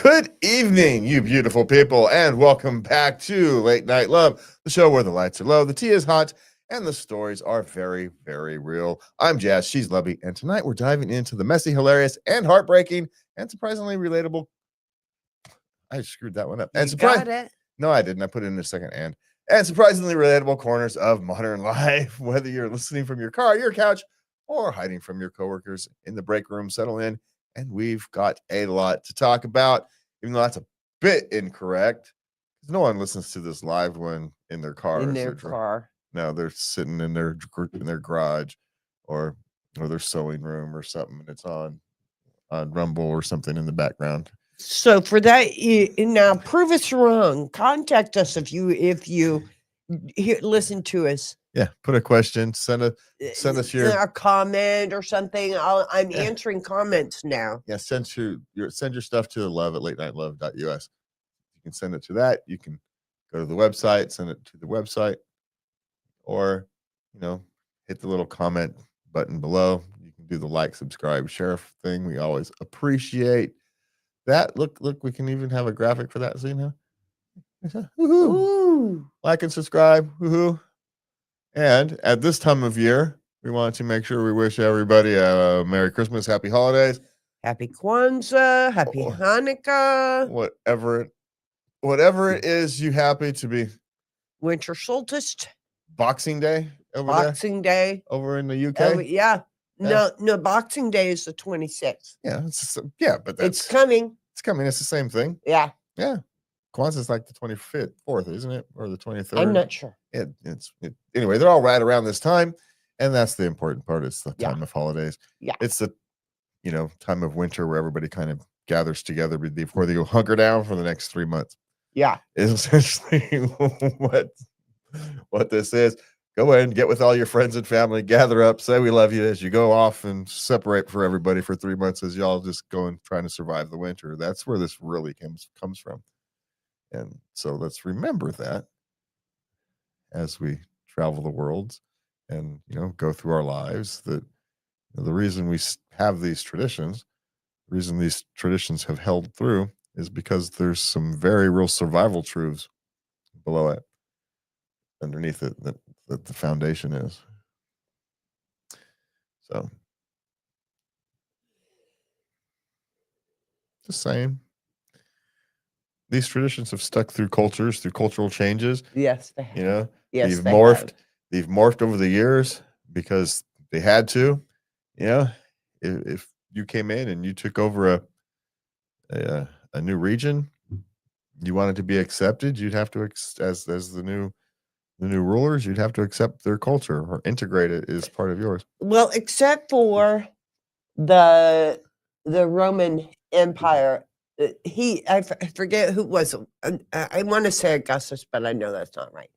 Good evening, you beautiful people, and welcome back to Late Night Love, the show where the lights are low, the tea is hot, and the stories are very, very real. I'm Jazz, she's Lovey, and tonight we're diving into the messy, hilarious, and heartbreaking, and surprisingly relatable. I screwed that one up. And got it. No, I didn't. I put it in a second and surprisingly relatable corners of modern life. Whether you're listening from your car, your couch, or hiding from your coworkers in the break room, settle in, and we've got a lot to talk about. Even though that's a bit incorrect, because no one listens to this live when in their car. In their car. No, they're sitting in their garage, or their sewing room or something, and it's on Rumble or something in the background. So for that, now prove us wrong. Contact us if you listen to us. Yeah, put a question. Send us your a comment or something. I'm answering comments now. Yeah, send your stuff to love at latenightLove.us. You can send it to that. You can go to the website, send it to the website, or hit the little comment button below. You can do the like, subscribe, share thing. We always appreciate that. Look, we can even have a graphic for that. So Ooh. Like and subscribe. Woohoo. And at this time of year, we want to make sure we wish everybody a Merry Christmas, Happy Holidays, Happy Kwanzaa, Happy Hanukkah, whatever it is you happy to be. Winter solstice, Boxing Day Boxing Day over in the UK. Yeah. No, Boxing Day is the 26th. Yeah, but it's coming. It's coming. It's the same thing. Yeah. Kwanzaa is like the 4th, isn't it? Or the 23rd? I'm not sure. Anyway, they're all right around this time, and that's the important part. It's the time of holidays. Yeah. It's the time of winter where everybody kind of gathers together before they go hunker down for the next 3 months. Yeah. Is essentially what this is. Go in, get with all your friends and family, gather up, say we love you as you go off and separate for everybody for 3 months as y'all just go and trying to survive the winter. That's where this really comes from. And so let's remember that as we travel the world and, go through our lives, that the reason we have these traditions, the reason these traditions have held through is because there's some very real survival truths below it, underneath it, that the foundation is. So, just saying. These traditions have stuck through cultures, through cultural changes. Yes, they have. Yes, they've morphed. They've morphed over the years because they had to. If you came in and you took over a new region, you wanted to be accepted, you'd have to as the new rulers, you'd have to accept their culture or integrate it as part of yours. Well, except for the Roman Empire. I forget who it was. I want to say Augustus, but I know that's not right.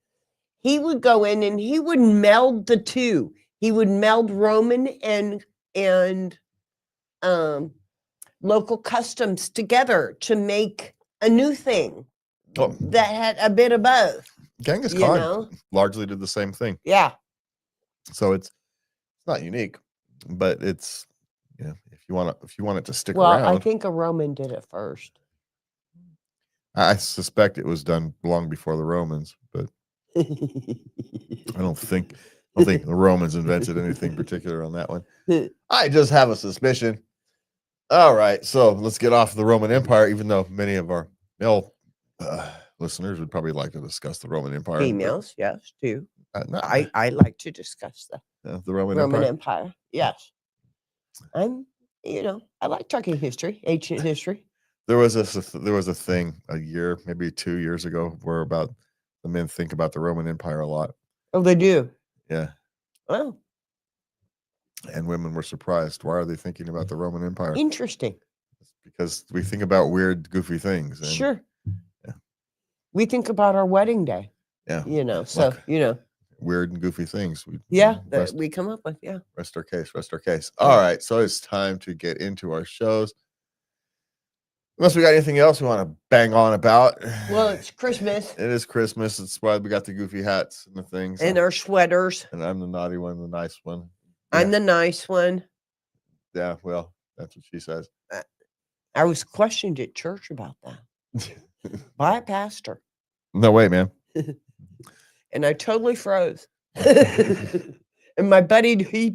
He would go in and he would meld the two. He would meld Roman and local customs together to make a new thing that had a bit of both. Genghis Khan largely did the same thing. Yeah. So it's not unique, but it's if you want it to stick around. Well, I think a Roman did it first. I suspect it was done long before the Romans, but I don't think the Romans invented anything particular on that one. I just have a suspicion. All right, so let's get off the Roman Empire, even though many of our male listeners would probably like to discuss the Roman Empire. Females, yes, too. I like to discuss the Roman Empire. Yes. I like talking history, ancient history. There was a thing a year, maybe 2 years ago, where about the men think about the Roman Empire a lot. Oh, they do? Yeah. Oh. And women were surprised. Why are they thinking about the Roman Empire? Interesting. It's because we think about weird, goofy things. And, sure. Yeah. We think about our wedding day. Yeah. Weird and goofy things. We come up with, Rest our case. All right, so it's time to get into our shows. Unless we got anything else we want to bang on about. Well, it's Christmas. It is Christmas. It's why we got the goofy hats and the things. And our sweaters. And I'm the naughty one, the nice one. I'm the nice one. Yeah, well, that's what she says. I was questioned at church about that by a pastor. No way, man. And I totally froze. And my buddy, he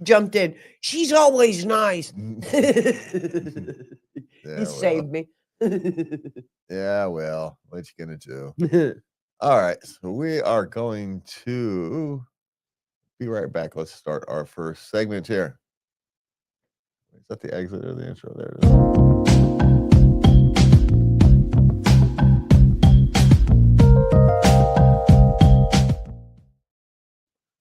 jumped in. She's always nice. Yeah, He well. saved me. Yeah, well, what you gonna do? All right, so we are going to be right back. Let's start our first segment here. Is that the exit or the intro? There it is.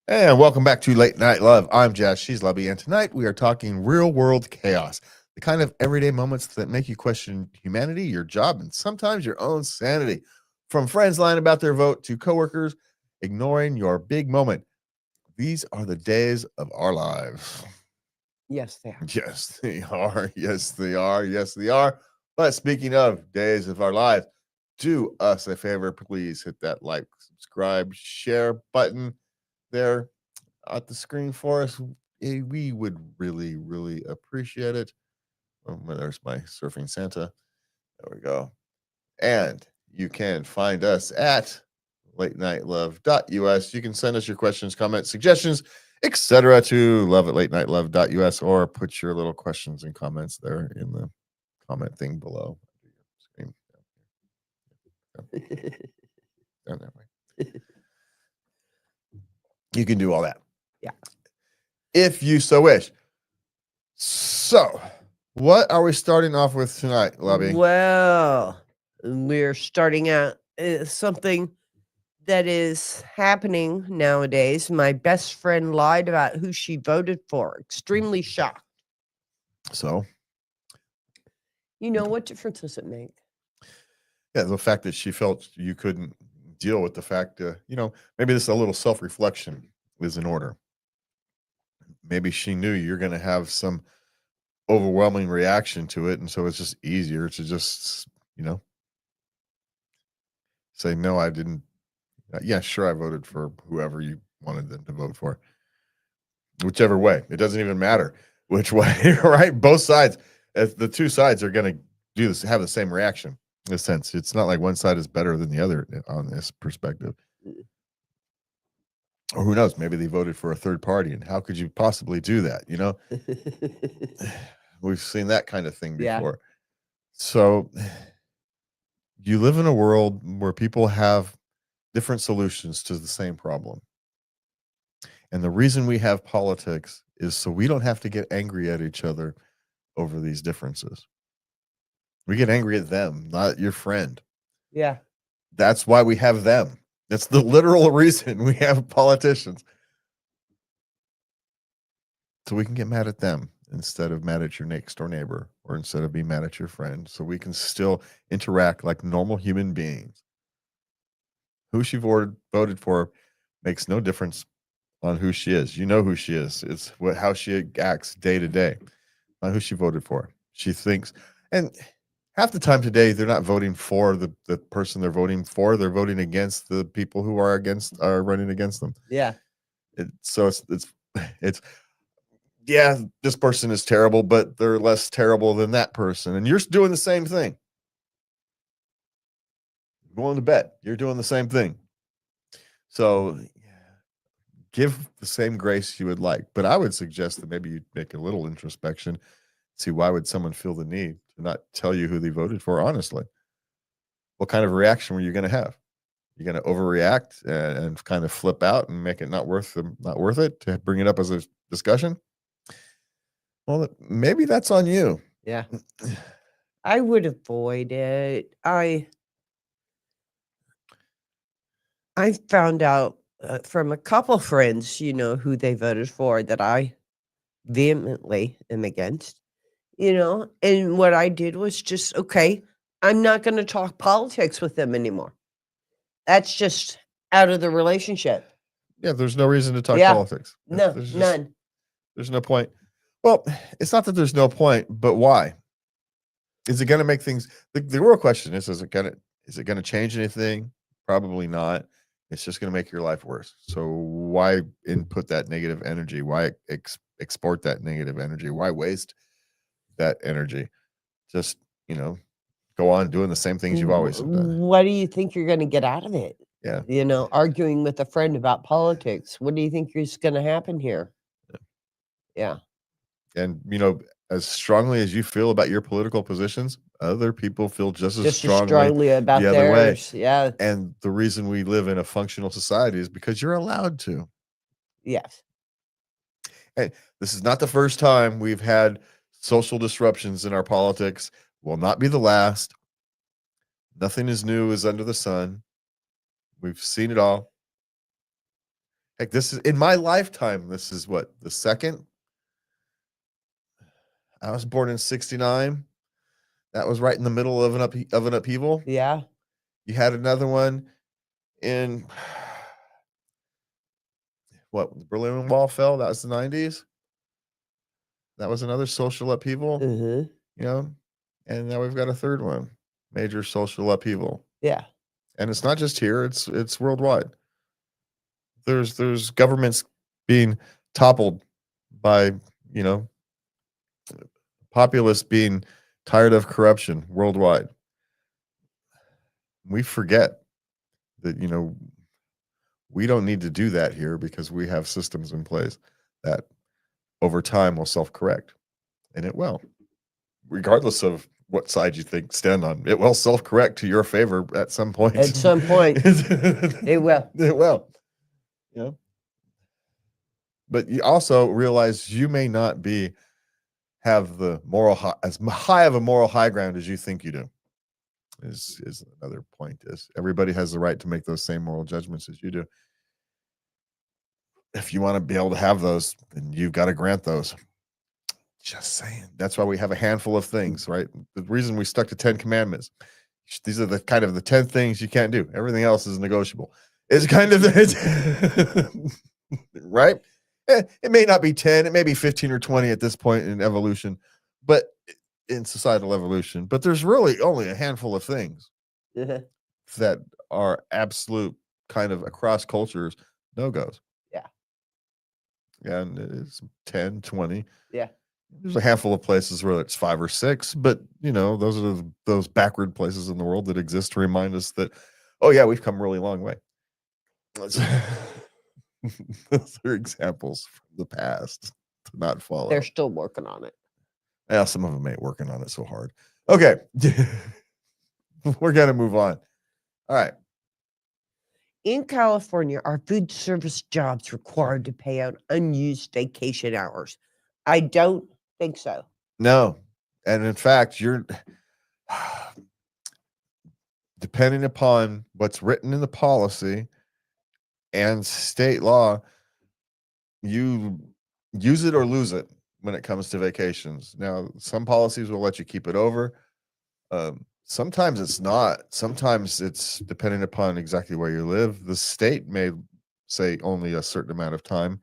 And welcome back to Late Night Love. I'm Jazz, she's Lubby, and tonight we are talking real world chaos, the kind of everyday moments that make you question humanity, your job, and sometimes your own sanity. From friends lying about their vote to coworkers ignoring your big moment. These are the days of our lives. Yes, they are. Yes, they are. Yes, they are. Yes, they are. But speaking of days of our lives, do us a favor, please hit that like, subscribe, share button there at the screen for us. We would really, really appreciate it. There's my surfing Santa. There we go. And you can find us at latenightLove.us. You can send us your questions, comments, suggestions, etc. to love@latenightLove.us, or put your little questions and comments there in the comment thing below. Screen. Down that way. You can do all that. Yeah. If you so wish. So, what are we starting off with tonight, Lubby? Well, we're starting out something that is happening nowadays. My best friend lied about who she voted for. Extremely shocked. So, You know, what difference does it make? yeah, the fact that she felt you couldn't deal with the fact, maybe this a little self-reflection is in order. Maybe she knew you're going to have some overwhelming reaction to it, and so it's just easier to just, say, no, I didn't. Yeah, sure, I voted for whoever you wanted them to vote for. Whichever way, it doesn't even matter which way, right? Both sides, if the two sides are going to do this, have the same reaction. In a sense, it's not like one side is better than the other on this perspective. Or who knows? Maybe they voted for a third party, and how could you possibly do that? We've seen that kind of thing Yeah. before. So, you live in a world where people have different solutions to the same problem. And the reason we have politics is so we don't have to get angry at each other over these differences. We get angry at them, not your friend. Yeah. That's why we have them. That's the literal reason we have politicians. So we can get mad at them instead of mad at your next door neighbor, or instead of being mad at your friend. So we can still interact like normal human beings. Who she voted for makes no difference on who she is. You know who she is. It's how she acts day to day, not who she voted for. She thinks, and half the time today, they're not voting for the person they're voting for. They're voting against the people who are running against them. Yeah. So it's yeah, this person is terrible, but they're less terrible than that person, and you're doing the same thing. Going to bed, you're doing the same thing. So give the same grace you would like. But I would suggest that maybe you make a little introspection. See, why would someone feel the need to not tell you who they voted for honestly? What kind of reaction were you going to have? You're going to overreact and kind of flip out and make it not worth it to bring it up as a discussion? Well, maybe that's on you. Yeah. I would avoid it. I found out from a couple friends, who they voted for that I vehemently am against, and what I did was just, okay, I'm not going to talk politics with them anymore. That's just out of the relationship. Yeah, there's no reason to talk Yeah. politics. No, There's none. There's no point. Well, it's not that there's no point, but why? Is it going to make things? The real question is it going to change anything? Probably not. It's just going to make your life worse. So why input that negative energy? Why export that negative energy? Why waste that energy just, go on doing the same things you've always done. What do you think you're gonna get out of it? Yeah. Arguing with a friend about politics. What do you think is gonna happen here? Yeah. And, as strongly as you feel about your political positions, other people feel just as Just as strongly strongly about the other way. theirs. Yeah. And the reason we live in a functional society is because you're allowed to. Yes. Hey, this is not the first time we've had social disruptions in our politics. Will not be the last. Nothing is new is under the sun. We've seen it all. Heck, this is in my lifetime. This is what, the second? I was born in 69. That was right in the middle of an upheaval. Yeah. You had another one in what, the Berlin Wall fell. That was the 90s. That was another social upheaval. Mm-hmm. And now we've got a third one, major social upheaval. Yeah. And it's not just here; it's worldwide. There's governments being toppled by populists being tired of corruption worldwide. We forget that we don't need to do that here because we have systems in place that over time will self-correct, and it will, regardless of what side you think stand on. It will self-correct to your favor at some point. At some point, it will. It will. But you also realize you may not have the as high of a moral high ground as you think you do. Is another point. Is everybody has the right to make those same moral judgments as you do. If you want to be able to have those, then you've got to grant those. Just saying. That's why we have a handful of things, right? The reason we stuck to 10 commandments. These are the 10 things you can't do. Everything else is negotiable. It's kind of right. It may not be 10, it may be 15 or 20 at this point in evolution, but in societal evolution, but there's really only a handful of things that are absolute kind of across cultures no-goes. Yeah. And it's 10, 20. Yeah. There's a handful of places where it's 5 or 6, but those are those backward places in the world that exist to remind us that, oh yeah, we've come a really long way. Those are examples from the past to not follow. They're still working on it. Yeah, some of them ain't working on it so hard. Okay. We're going to move on. All right. In California, are food service jobs required to pay out unused vacation hours? I don't think so. No. And in fact, you're depending upon what's written in the policy and state law, you use it or lose it when it comes to vacations. Now, some policies will let you keep it over. Sometimes it's not. Sometimes it's depending upon exactly where you live. The state may say only a certain amount of time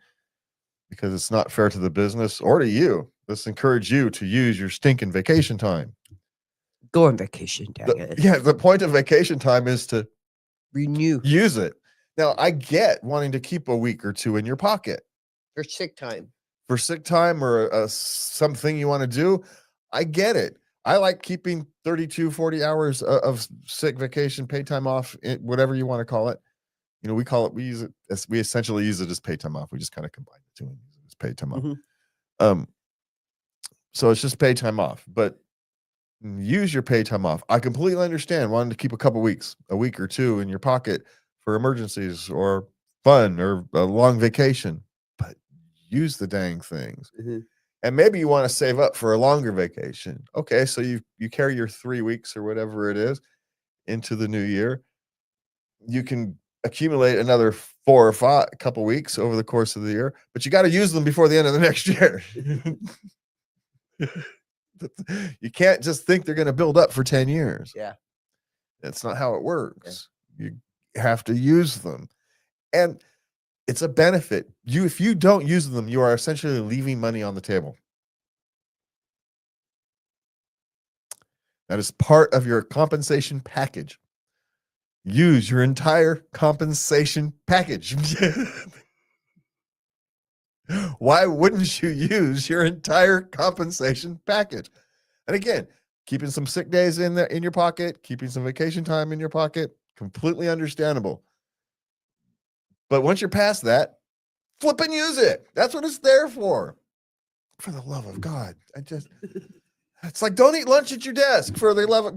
because it's not fair to the business or to you. Let's encourage you to use your stinking vacation time. Go on vacation, dang it. Yeah, the point of vacation time is to renew. Use it. Now, I get wanting to keep a week or two in your pocket. For sick time. For sick time or something you want to do, I get it. I like keeping 32, 40 hours of sick vacation, paid time off, whatever you want to call it. We essentially use it as paid time off. We just kind of combine the two and use it as paid time off. So it's just paid time off, but use your paid time off. I completely understand wanting to keep a week or two in your pocket for emergencies or fun or a long vacation, but use the dang things. And maybe you want to save up for a longer vacation. Okay, so you carry your 3 weeks or whatever it is into the new year. You can accumulate another 4 or 5 couple weeks over the course of the year, but you got to use them before the end of the next year. You can't just think they're going to build up for 10 years. Yeah. That's not how it works. Okay. You have to use them. And it's a benefit. If you don't use them, you are essentially leaving money on the table. That is part of your compensation package. Use your entire compensation package. Why wouldn't you use your entire compensation package? And again, Keeping some sick days in your pocket, keeping some vacation time in your pocket, completely understandable. But once you're past that, flip and use it. That's what it's there for. For the love of God. It's like, don't eat lunch at your desk for the love of.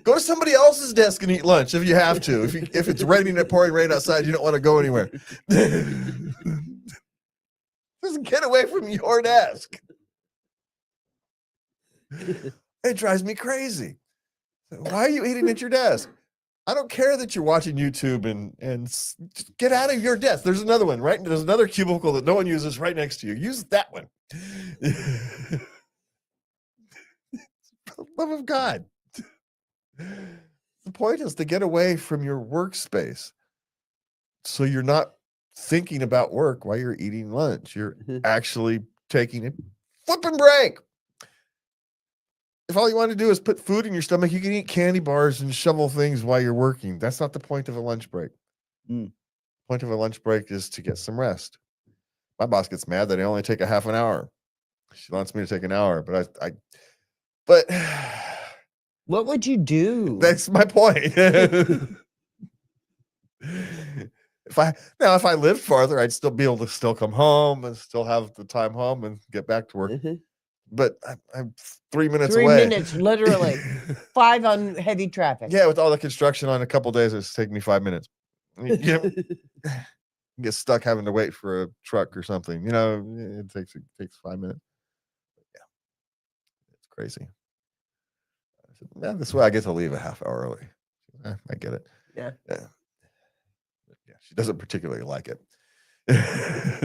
Go to somebody else's desk and eat lunch if you have to. If it's raining and pouring rain outside, you don't want to go anywhere. Just get away from your desk. It drives me crazy. Why are you eating at your desk? I don't care that you're watching YouTube and just get out of your desk. There's another one, right? There's another cubicle that no one uses right next to you. Use that one. For the love of God. The point is to get away from your workspace. So you're not thinking about work while you're eating lunch. You're actually taking a flipping break. If all you want to do is put food in your stomach, you can eat candy bars and shovel things while you're working. That's not the point of a lunch break. The point of a lunch break is to get some rest. My boss gets mad that I only take a half an hour. She wants me to take an hour, but but what would you do? That's my point. If I lived farther, I'd still be able to still come home and still have the time home and get back to work. But I'm 3 minutes away. 3 minutes, literally. 5 on heavy traffic. Yeah, with all the construction on a couple days, it's taking me 5 minutes. You get stuck having to wait for a truck or something. It takes 5 minutes. Yeah, it's crazy. I said, this way I get to leave a half hour early. I get it. Yeah. She doesn't particularly like it.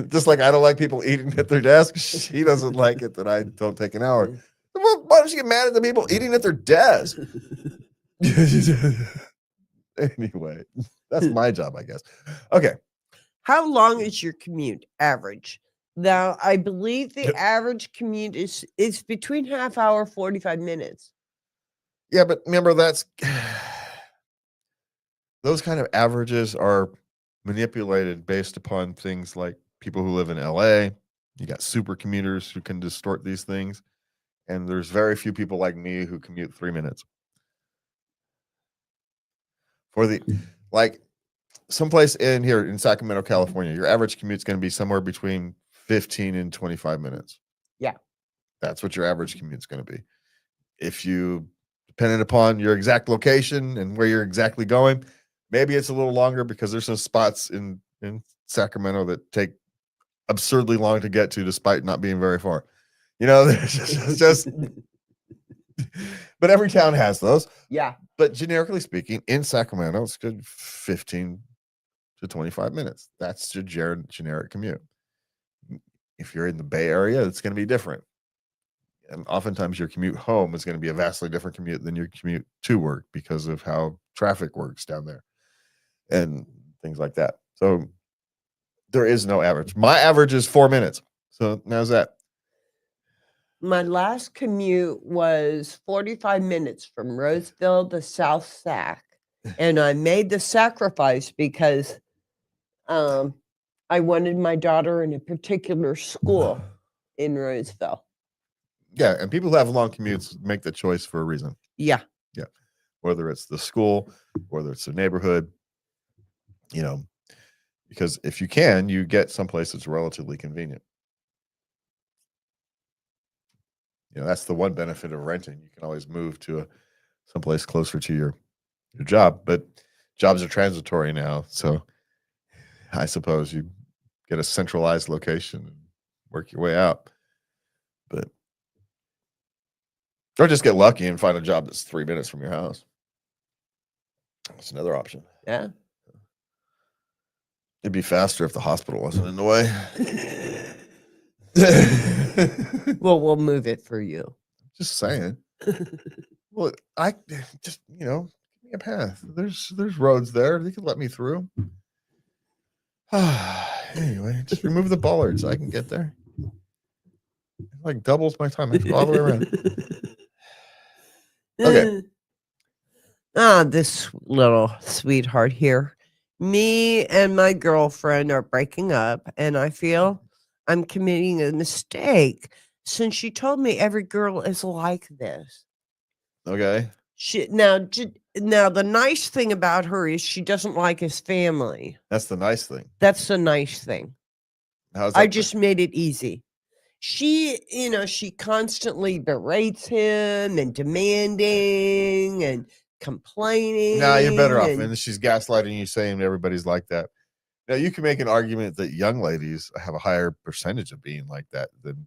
Just like I don't like people eating at their desk, she doesn't like it that I don't take an hour. Well, why don't you get mad at the people eating at their desk? Anyway, that's my job, I guess. Okay. How long is your commute average? Now, I believe the average commute is between half hour, 45 minutes. Yeah, but remember those kind of averages are manipulated based upon things like people who live in LA. You got super commuters who can distort these things. And there's very few people like me who commute 3 minutes. For someplace in here in Sacramento, California, your average commute is going to be somewhere between 15 and 25 minutes. Yeah. That's what your average commute is going to be. If you, depending upon your exact location and where you're exactly going, maybe it's a little longer because there's some spots in Sacramento that take absurdly long to get to despite not being very far. It's just but every town has those. Yeah. But generically speaking, in Sacramento, it's good 15 to 25 minutes. That's your generic commute. If you're in the Bay Area, it's going to be different. And oftentimes your commute home is going to be a vastly different commute than your commute to work because of how traffic works down there and things like that. So there is no average. My average is 4 minutes. So how's that? My last commute was 45 minutes from Roseville to South Sac. And I made the sacrifice because I wanted my daughter in a particular school in Roseville. Yeah, and people who have long commutes make the choice for a reason. Yeah. Yeah. Whether it's the school, whether it's the neighborhood, because if you can, you get someplace that's relatively convenient. That's the one benefit of renting. You can always move to someplace closer to your job, but jobs are transitory now. So I suppose you get a centralized location and work your way out. But or just get lucky and find a job that's 3 minutes from your house. That's another option. Yeah. It'd be faster if the hospital wasn't in the way. Well, we'll move it for you. Just saying. Well, I just, give me a path. There's roads there. They can let me through. Anyway, just remove the bollards. I can get there. It like doubles my time. I have to go all the way around. Okay. This little sweetheart here. Me and my girlfriend are breaking up, and I feel I'm committing a mistake since she told me every girl is like this. Okay. Now the nice thing about her is she doesn't like his family. That's the nice thing. That's the nice thing. How's I that? just made it easy. She constantly berates him and demanding and complaining. Nah, you're better off. and And she's gaslighting you, saying everybody's like that. Now, you can make an argument that young ladies have a higher percentage of being like that than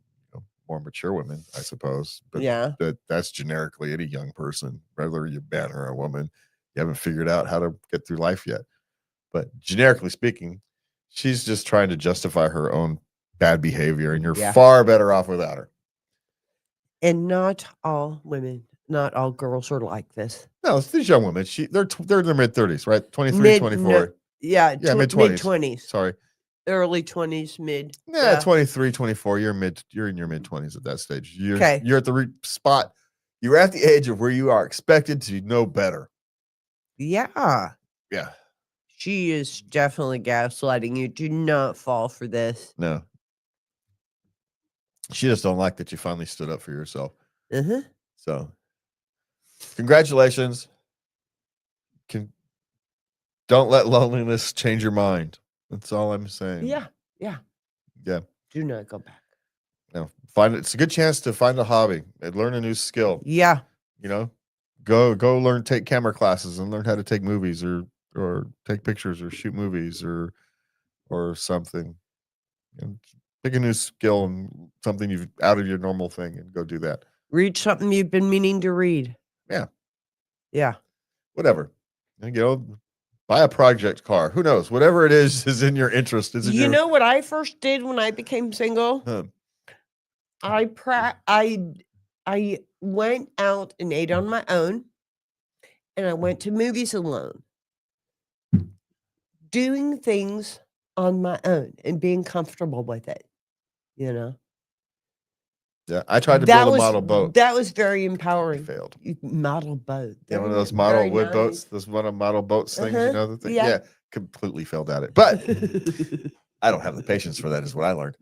more mature women, I suppose. But yeah. that's generically any young person, whether you're a man or a woman. You haven't figured out how to get through life yet. But generically speaking, she's just trying to justify her own bad behavior, and you're far better off without her. And not all women, not all girls are like this. No, it's these young women. They're in their mid-30s, right? 23, 24. Yeah, mid-20s. Sorry. Early 20s, mid. Yeah, 23, 24. You're in your mid-20s at that stage. You're at the spot. You're at the age of where you are expected to know better. Yeah. Yeah. She is definitely gaslighting you. Do not fall for this. No. She just don't like that you finally stood up for yourself. Uh-huh. So, congratulations. Don't let loneliness change your mind. That's all I'm saying. Yeah. Do not go back. No, it's a good chance to find a hobby and learn a new skill. Yeah. Go learn, take camera classes and learn how to take movies or take pictures or shoot movies or something. And pick a new skill and something you've out of your normal thing and go do that. Read something you've been meaning to read. Yeah. Whatever. Buy a project car. Who knows? Whatever it is in your interest. You know what I first did when I became single? I went out and ate on my own, and I went to movies alone. Doing things on my own and being comfortable with it, Yeah, I tried to build a model boat. That was very empowering. I failed. Model boat. Yeah, one of those model wood boats. Those one of model boats things, the thing. Yeah, completely failed at it. But I don't have the patience for that, is what I learned.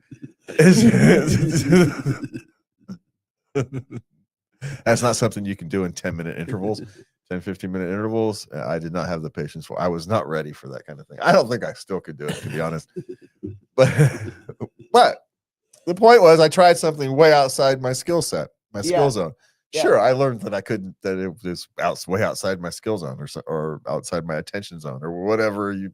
That's not something you can do in 10-minute intervals, 10, 15-minute intervals. I did not have the patience for. I was not ready for that kind of thing. I don't think I still could do it, to be honest. But the point was, I tried something way outside my skill set, my skill zone. Sure, I learned that it was way outside my skill zone or outside my attention zone or whatever you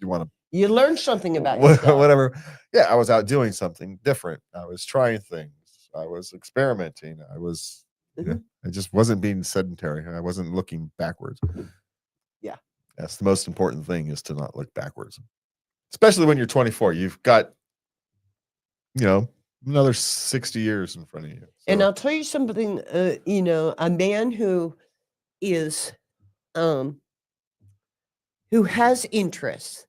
want to. You learned something about yourself. Whatever. Yeah, I was out doing something different. I was trying things. I was experimenting. I was, I just wasn't being sedentary. I wasn't looking backwards. Yeah. That's the most important thing, is to not look backwards. Especially when you're 24. You've got, another 60 years in front of you. So. And I'll tell you something, a man who is, who has interests,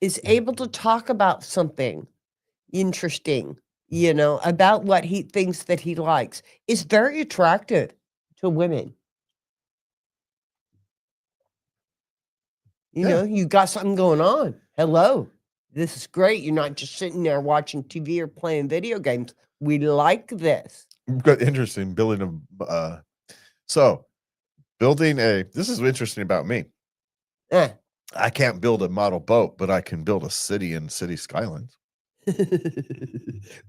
is able to talk about something interesting, about what he thinks that he likes, is very attractive to women. You got something going on. Hello. This is great. You're not just sitting there watching TV or playing video games. We like this. Interesting. Building this is interesting about me. I can't build a model boat, but I can build a city and city skylines.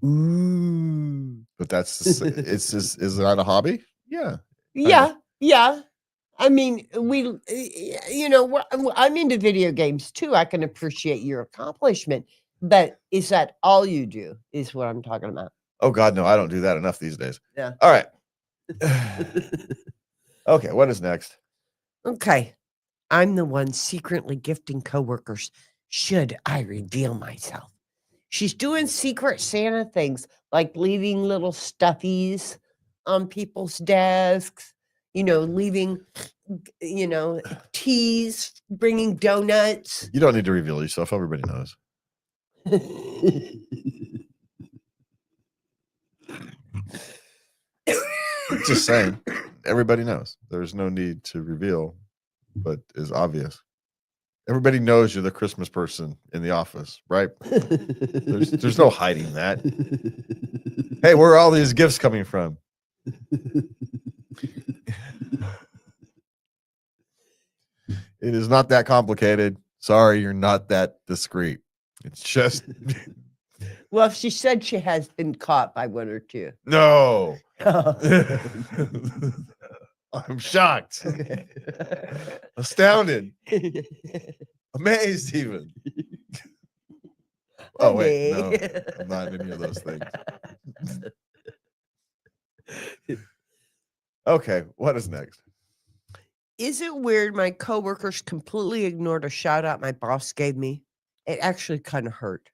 Ooh. But is that a hobby? Yeah. Yeah. I mean, I'm into video games too. I can appreciate your accomplishment, but is that all you do, is what I'm talking about? Oh God, no, I don't do that enough these days. Yeah. All right. Okay, what is next? Okay. I'm the one secretly gifting coworkers. Should I reveal myself? She's doing secret Santa things, like leaving little stuffies on people's desks, leaving, teas, bringing donuts. You don't need to reveal yourself. Everybody knows. Just saying. Everybody knows. There's no need to reveal, but is obvious. Everybody knows you're the Christmas person in the office, right? There's no hiding that. Hey, where are all these gifts coming from? It is not that complicated. Sorry, you're not that discreet. It's just Well, she said she has been caught by one or two. no. I'm shocked, astounded, amazed, even. Oh wait, no, I'm not any of those things. Okay, what is next? Is it weird my coworkers completely ignored a shout out my boss gave me? It actually kind of hurt.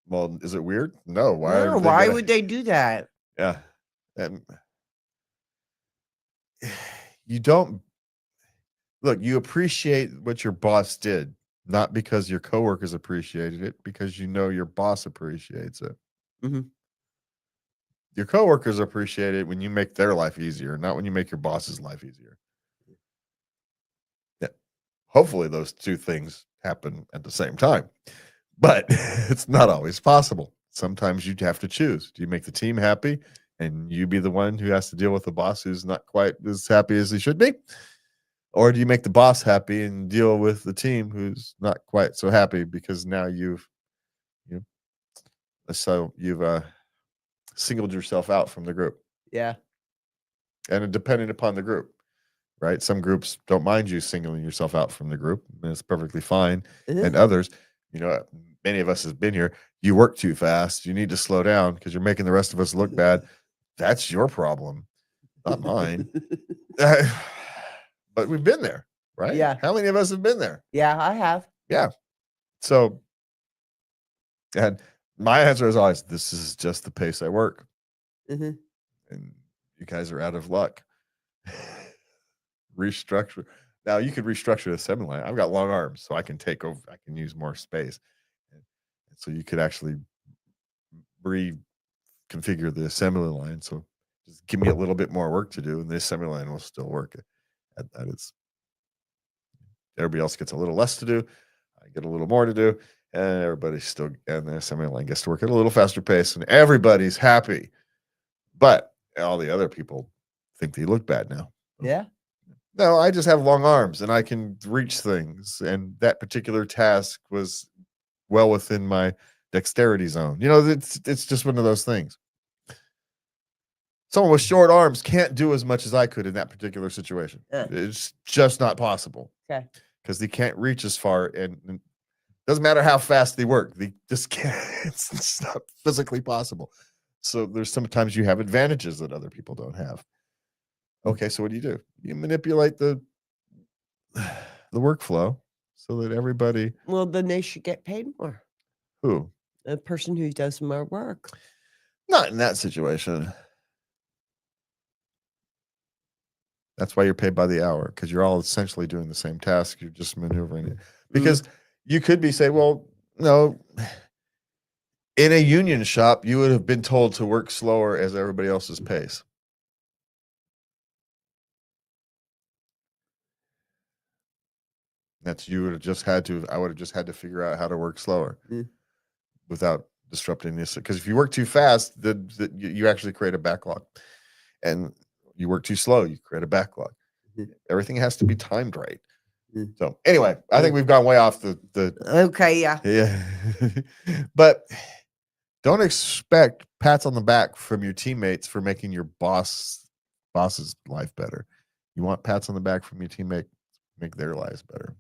Well, is it weird? No. Why? No, why would they do that? Yeah, and you don't look. You appreciate what your boss did, not because your coworkers appreciated it, because you know your boss appreciates it. Mhm. Your coworkers appreciate it when you make their life easier, not when you make your boss's life easier. Yeah. Hopefully, those two things happen at the same time, but it's not always possible. Sometimes you have to choose. Do you make the team happy and you be the one who has to deal with the boss who's not quite as happy as he should be? Or do you make the boss happy and deal with the team who's not quite so happy because now you've you singled yourself out from the group, Yeah. and depending upon the group, right? Some groups don't mind you singling yourself out from the group, and it's perfectly fine. And others, many of us have been here. You work too fast. You need to slow down because you're making the rest of us look bad. That's your problem, not mine. But we've been there, right? Yeah. How many of us have been there? Yeah, I have. Yeah. So, and my answer is always, this is just the pace I work. Mhm. And you guys are out of luck. Restructure. Now you could restructure the assembly line. I've got long arms, so I can take over. I can use more space. And so you could actually reconfigure the assembly line. So just give me a little bit more work to do, and the assembly line will still work. At its everybody else gets a little less to do. I get a little more to do, and and the assembly line gets to work at a little faster pace, and everybody's happy. But all the other people think they look bad now. Yeah. No, I just have long arms and I can reach things, and that particular task was well within my dexterity zone. It's just one of those things. Someone with short arms can't do as much as I could in that particular situation. It's just not possible. Okay. Because they can't reach as far, and doesn't matter how fast they work. They just can't. It's not physically possible. So there's sometimes you have advantages that other people don't have. Okay, so what do? You manipulate the workflow so that everybody Well, then they should get paid more. who The person who does more work. not in that situation. That's why you're paid by the hour, because you're all essentially doing the same task. You're just maneuvering it. Because you could be say, well, no, in a union shop, you would have been told to work slower as everybody else's pace. I would have just had to figure out how to work slower without disrupting this. Because if you work too fast, you actually create a backlog. And you work too slow, you create a backlog. Everything has to be timed right. So anyway, I think we've gone way off the Okay, yeah. Yeah. But don't expect pats on the back from your teammates for making your boss's life better. You want pats on the back from your teammate, make their lives better.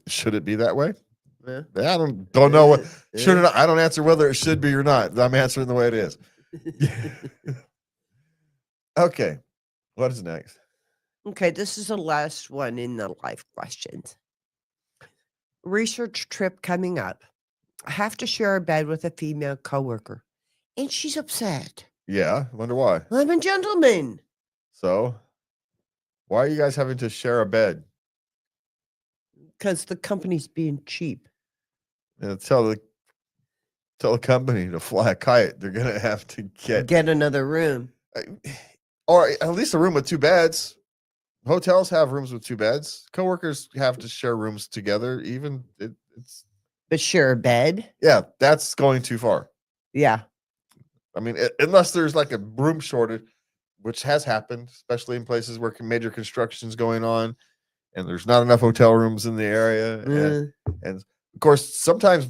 Should it be that way? Yeah. I don't know what should it. I don't answer whether it should be or not. I'm answering the way it is. Okay, what is next? Okay, this is the last one in the life questions. Research trip coming up. I have to share a bed with a female coworker, and she's upset. Yeah, I wonder why. I'm a gentleman. So, why are you guys having to share a bed? Because the company's being cheap. Tell the company to fly a kite. They're gonna have to Get another room. Or at least a room with two beds. Hotels have rooms with two beds. Coworkers have to share rooms together. But share a bed? Yeah, that's going too far. Yeah. I mean, unless there's like a room shortage which has happened, especially in places where major construction's going on and there's not enough hotel rooms in the area. And of course, sometimes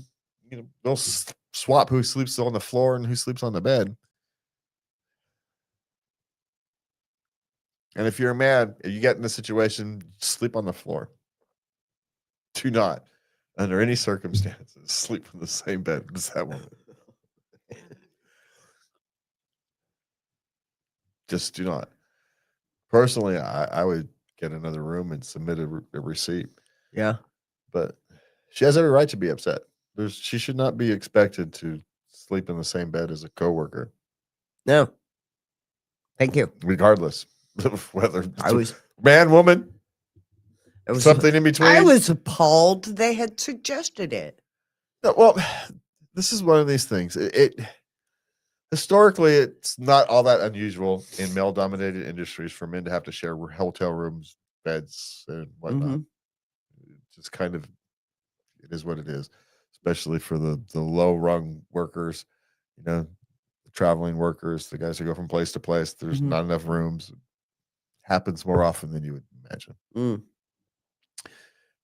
they'll swap who sleeps on the floor and who sleeps on the bed. And if you're a man, and you get in this situation, sleep on the floor. Do not, under any circumstances, sleep in the same bed as that woman. Just do not. Personally, I would get another room and submit a receipt. Yeah. But she has every right to be upset. She should not be expected to sleep in the same bed as a coworker. No. Thank you. Regardless of whether I was man, woman, something in between. I was appalled they had suggested it. No, well, this is one of these things. Historically, it's not all that unusual in male-dominated industries for men to have to share hotel rooms, beds, and whatnot. Just kind of, it is what it is, especially for the low-rung workers, the traveling workers, the guys who go from place to place. There's not enough rooms. It happens more often than you would imagine.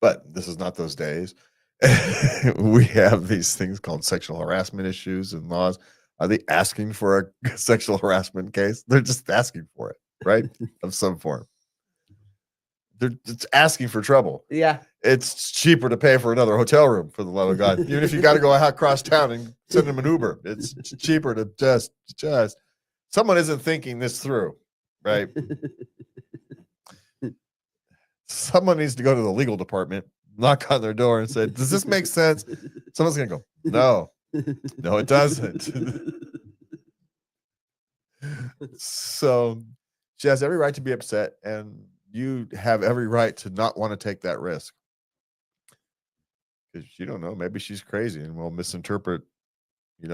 But this is not those days. We have these things called sexual harassment issues and laws. Are they asking for a sexual harassment case? They're just asking for it, right? Of some form. They're just asking for trouble. Yeah. It's cheaper to pay for another hotel room, for the love of God. Even if you got to go across town and send them an Uber, it's cheaper to just someone isn't thinking this through, right? Someone needs to go to the legal department, knock on their door and say, does this make sense? Someone's going to go, no, it doesn't. So she has every right to be upset, and you have every right to not want to take that risk. Because you don't know, maybe she's crazy and will misinterpret, you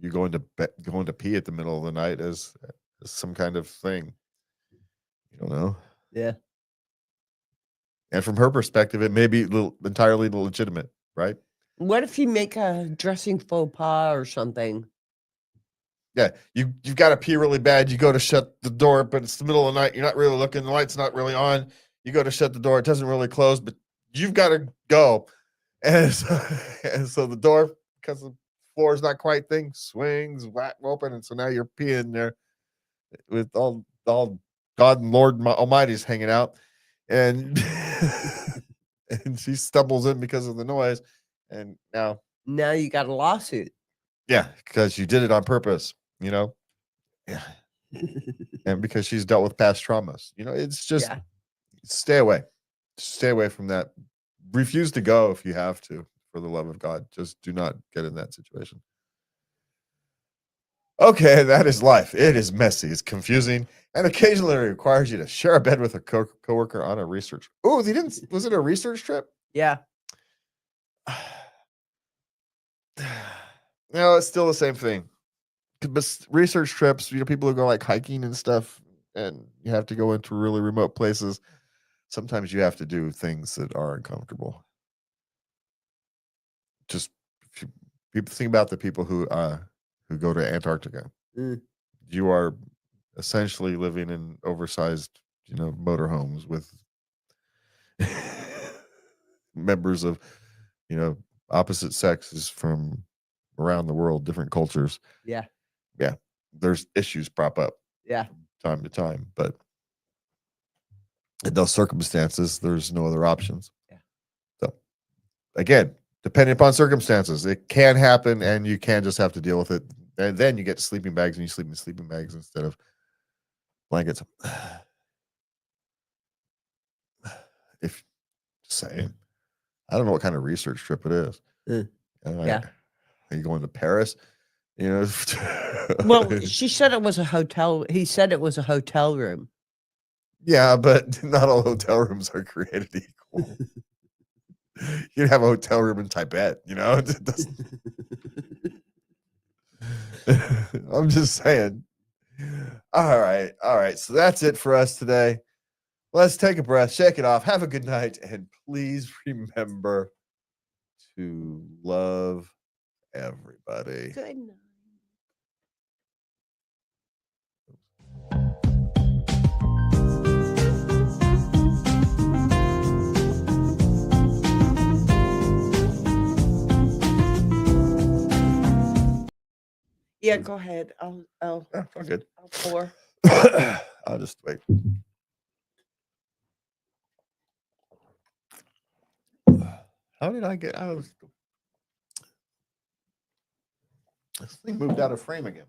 going to pee at the middle of the night as some kind of thing. You don't know. Yeah. And from her perspective, it may be entirely legitimate, right? What if you make a dressing faux pas or something? Yeah, you've got to pee really bad. You go to shut the door, but it's the middle of the night. You're not really looking. The light's not really on. You go to shut the door. It doesn't really close, but you've got to go. And so the door, because the floor is not quite thing, swings whack open. And so now you're peeing there with all God and Lord Almighty's hanging out. And and she stumbles in because of the noise. And now you got a lawsuit. Yeah, because you did it on purpose, Yeah. And because she's dealt with past traumas. It's just stay away. Stay away from that. Refuse to go if you have to, for the love of God. Just do not get in that situation. Okay, that is life. It is messy, it's confusing, and occasionally it requires you to share a bed with a coworker on a research. Oh, was it a research trip? Yeah. No, it's still the same thing. But research trips, people who go like hiking and stuff, and you have to go into really remote places. Sometimes you have to do things that are uncomfortable. Just people think about the people who go to Antarctica. You are essentially living in oversized, motorhomes with members of, opposite sexes from around the world, different cultures. Yeah. There's issues prop up. Yeah. From time to time, but in those circumstances, there's no other options. Yeah. So again, depending upon circumstances, it can happen, and you can just have to deal with it. And then you get sleeping bags, and you sleep in sleeping bags instead of blankets. If saying, I don't know what kind of research trip it is. Yeah. Are you going to Paris? Well, she said it was a hotel. He said it was a hotel room. Yeah, but not all hotel rooms are created equal. You can have a hotel room in Tibet, I'm just saying. All right. So that's it for us today. Let's take a breath, shake it off, have a good night, and please remember to love everybody. Good night. Yeah, go ahead. Oh, good. I'll pour. I'll just wait. How did I get out of this thing? Moved out of frame again.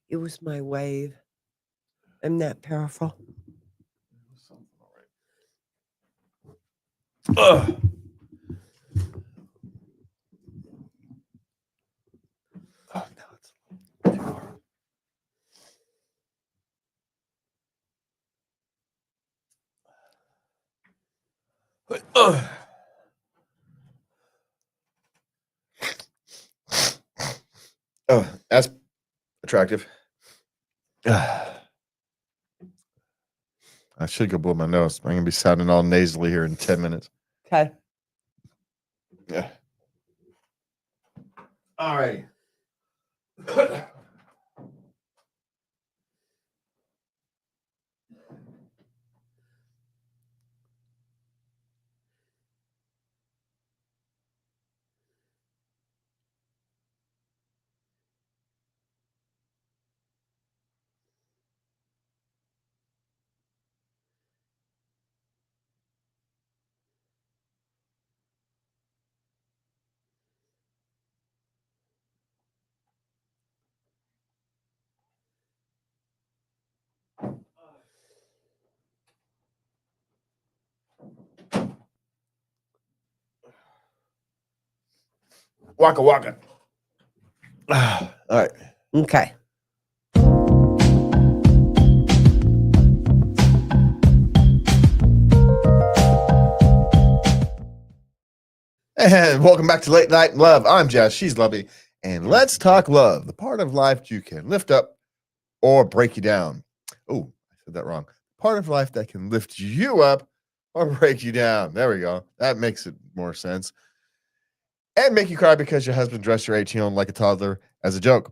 It was my wave. I'm that powerful. Ugh. Oh, now it's too hard. Oh, that's attractive. I should go blow my nose. I'm gonna be sounding all nasally here in 10 minutes. Okay. Yeah. All right. Waka waka. All right. Okay. And welcome back to Late Night Love. I'm Jess. She's Lovey. And let's talk love, the part of life you can lift up or break you down. Oh, I said that wrong. Part of life that can lift you up or break you down. There we go. That makes it more sense. And make you cry because your husband dressed your 18-year-old like a toddler as a joke.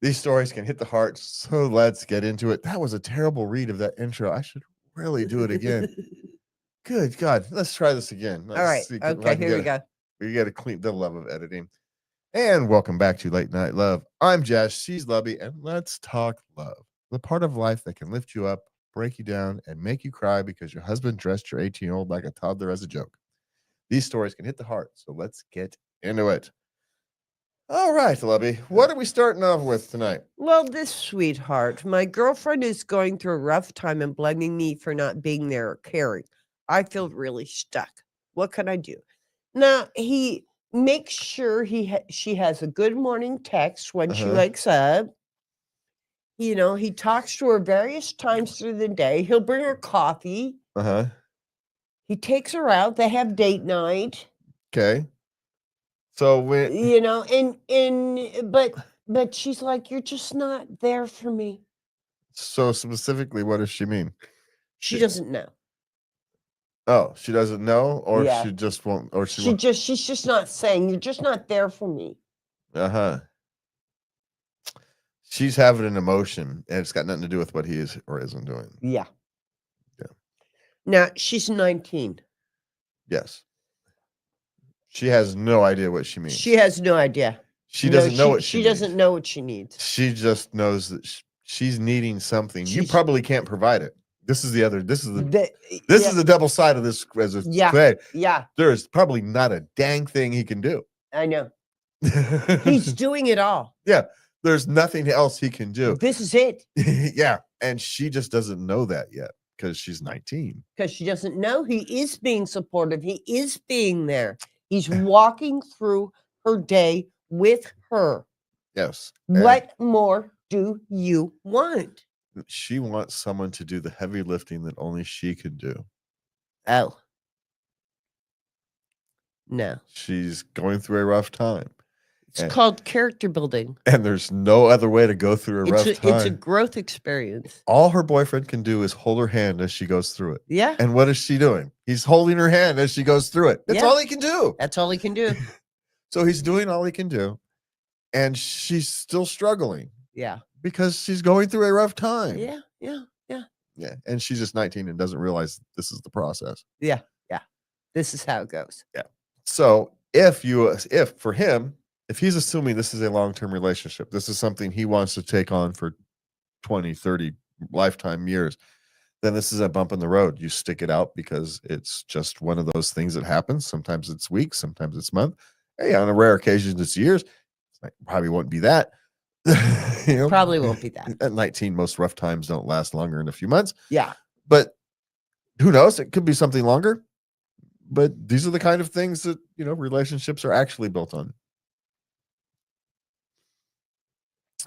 These stories can hit the heart, so let's get into it. That was a terrible read of that intro. I should really do it again. Good God. Let's try this again. Let's All right. see if Okay, I can here get we it. go. We got to clean the love of editing. And welcome back to Late Night Love. I'm Jess. She's Lovey. And let's talk love. The part of life that can lift you up, break you down, and make you cry because your husband dressed your 18-year-old like a toddler as a joke. These stories can hit the heart. So let's get into it. All right, Lovey. What are we starting off with tonight? Well, this sweetheart, my girlfriend is going through a rough time and blaming me for not being there or caring. I feel really stuck. What can I do? Now, he makes sure she has a good morning text when she wakes up. You know, he talks to her various times through the day. He'll bring her coffee. He takes her out. They have date night. Okay. So when You know, but she's like, you're just not there for me. so specifically, what does she mean? She doesn't know. Oh, she doesn't know, or Yeah. she just won't, or she's just not saying, you're just not there for me. She's having an emotion, and it's got nothing to do with what he is or isn't doing. Yeah. Yeah. Now she's 19. Yes. She has no idea what she means. She has no idea. She doesn't know what she doesn't know what she needs. She just knows that she's needing something. You She's- probably can't provide it. This is the The- double side of this. Yeah. There's probably not a dang thing he can do. I know. He's doing it all. Yeah. There's nothing else he can do. This is it. Yeah. And she just doesn't know that yet because she's 19. Because she doesn't know he is being supportive. He is being there. He's walking through her day with her. Yes. What more do you want? She wants someone to do the heavy lifting that only she could do. Oh. No. She's going through a rough time. It's called character building. And there's no other way to go through a rough time. It's a growth experience. All her boyfriend can do is hold her hand as she goes through it. Yeah. And what is she doing? He's holding her hand as she goes through it. That's all he can do. That's all he can do. So he's doing all he can do. And she's still struggling. Yeah. Because she's going through a rough time. Yeah. And she's just 19 and doesn't realize this is the process. Yeah. This is how it goes. Yeah. So if for him, if he's assuming this is a long-term relationship, this is something he wants to take on for 20, 30 lifetime years, then this is a bump in the road. You stick it out because it's just one of those things that happens. Sometimes it's weeks, sometimes it's month. Hey, on a rare occasion, it's years. Probably won't be that. Probably won't be that. At 19, most rough times don't last longer than a few months. Yeah. But who knows? It could be something longer. But these are the kind of things that, relationships are actually built on.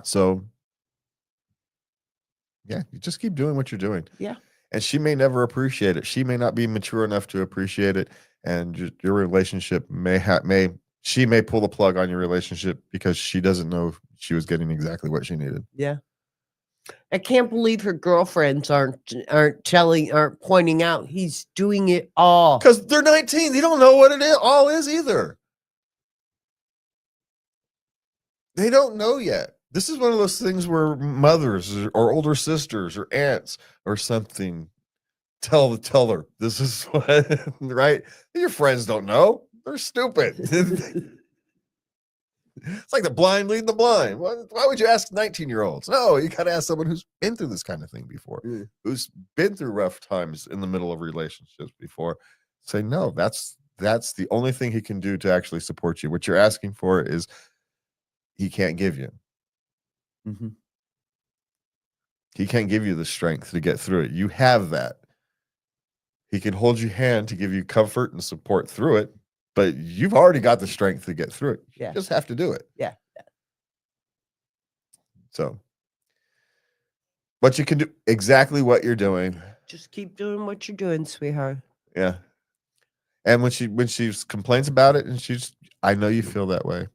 So, yeah, you just keep doing what you're doing. Yeah. And she may never appreciate it. She may not be mature enough to appreciate it. And your relationship she may pull the plug on your relationship because she doesn't know she was getting exactly what she needed. Yeah. I can't believe her girlfriends aren't pointing out he's doing it all. Because they're 19. They don't know what it all is either. They don't know yet. This is one of those things where mothers or older sisters or aunts or something tell her this is what, right? Your friends don't know. They're stupid. It's like the blind leading the blind. Why would you ask 19-year-olds? No, you got to ask someone who's been through this kind of thing before, who's been through rough times in the middle of relationships before. Say, no, that's the only thing he can do to actually support you. What you're asking for is he can't give you. Mm-hmm. He can't give you the strength to get through it. You have that. He can hold your hand to give you comfort and support through it, but you've already got the strength to get through it. You just have to do it. Yeah. So, but you can do exactly what you're doing. Just keep doing what you're doing, sweetheart. Yeah. And when she complains about it, and I know you feel that way.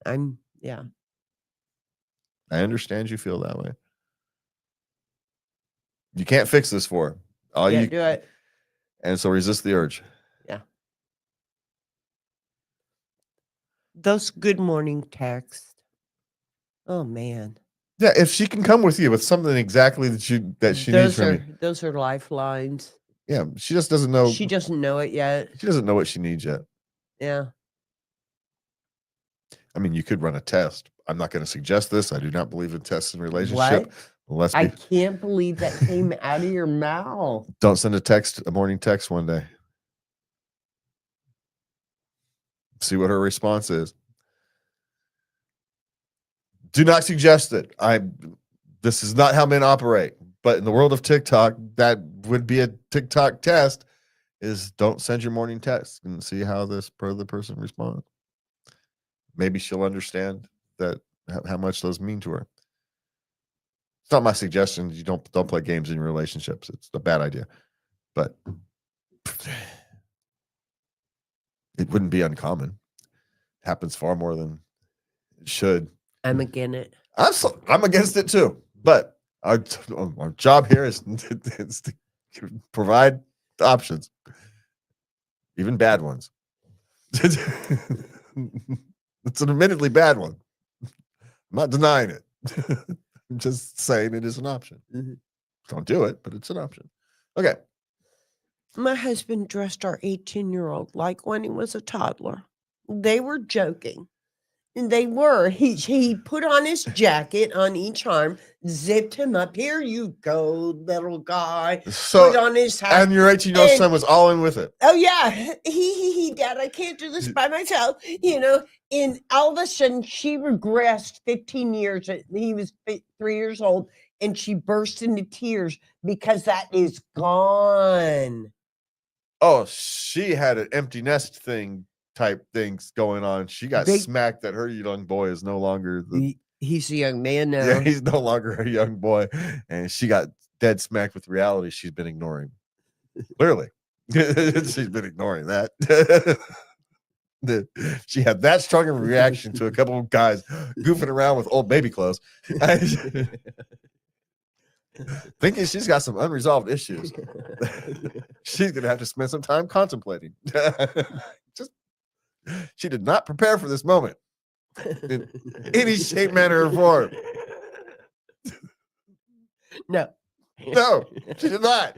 I understand you feel that way. You can't fix this for her. You do it. And so resist the urge. Yeah. Those good morning texts. Oh man. Yeah, if she can come with you with something exactly that she needs from you. Those are lifelines. Yeah, she just doesn't know. She doesn't know it yet. She doesn't know what she needs yet. Yeah. I mean, you could run a test. I'm not going to suggest this. I do not believe in tests in relationship. What? I can't believe that came out of your mouth. Don't send a morning text one day. See what her response is. Do not suggest it. This is not how men operate. But in the world of TikTok, that would be a TikTok test, is don't send your morning text and see how the person responds. Maybe she'll understand that how much those mean to her. It's not my suggestion. You don't play games in your relationships. It's a bad idea. But it wouldn't be uncommon. It happens far more than it should. I'm against it. I'm against it too. But our job here is to provide options, even bad ones. It's an admittedly bad one. I'm not denying it. I'm just saying it is an option. Mm-hmm. Don't do it, but it's an option. Okay. My husband dressed our 18-year-old like when he was a toddler. They were joking. And they were. He put on his jacket on each arm, zipped him up. Here you go, little guy. So, put on his hat. And your 18-year-old son was all in with it. Oh, yeah. Dad, I can't do this by myself. And all of a sudden, she regressed 15 years. He was 3 years old, and she burst into tears because that is gone. Oh, she had an empty nest type things going on. She got smacked that her young boy is no longer he's a young man now. Yeah, he's no longer a young boy, and she got dead smacked with reality she's been ignoring. Clearly. She's been ignoring that. She had that strong of a reaction to a couple of guys goofing around with old baby clothes. Thinking she's got some unresolved issues. She's gonna have to spend some time contemplating. She did not prepare for this moment in any shape, manner, or form. No, she did not.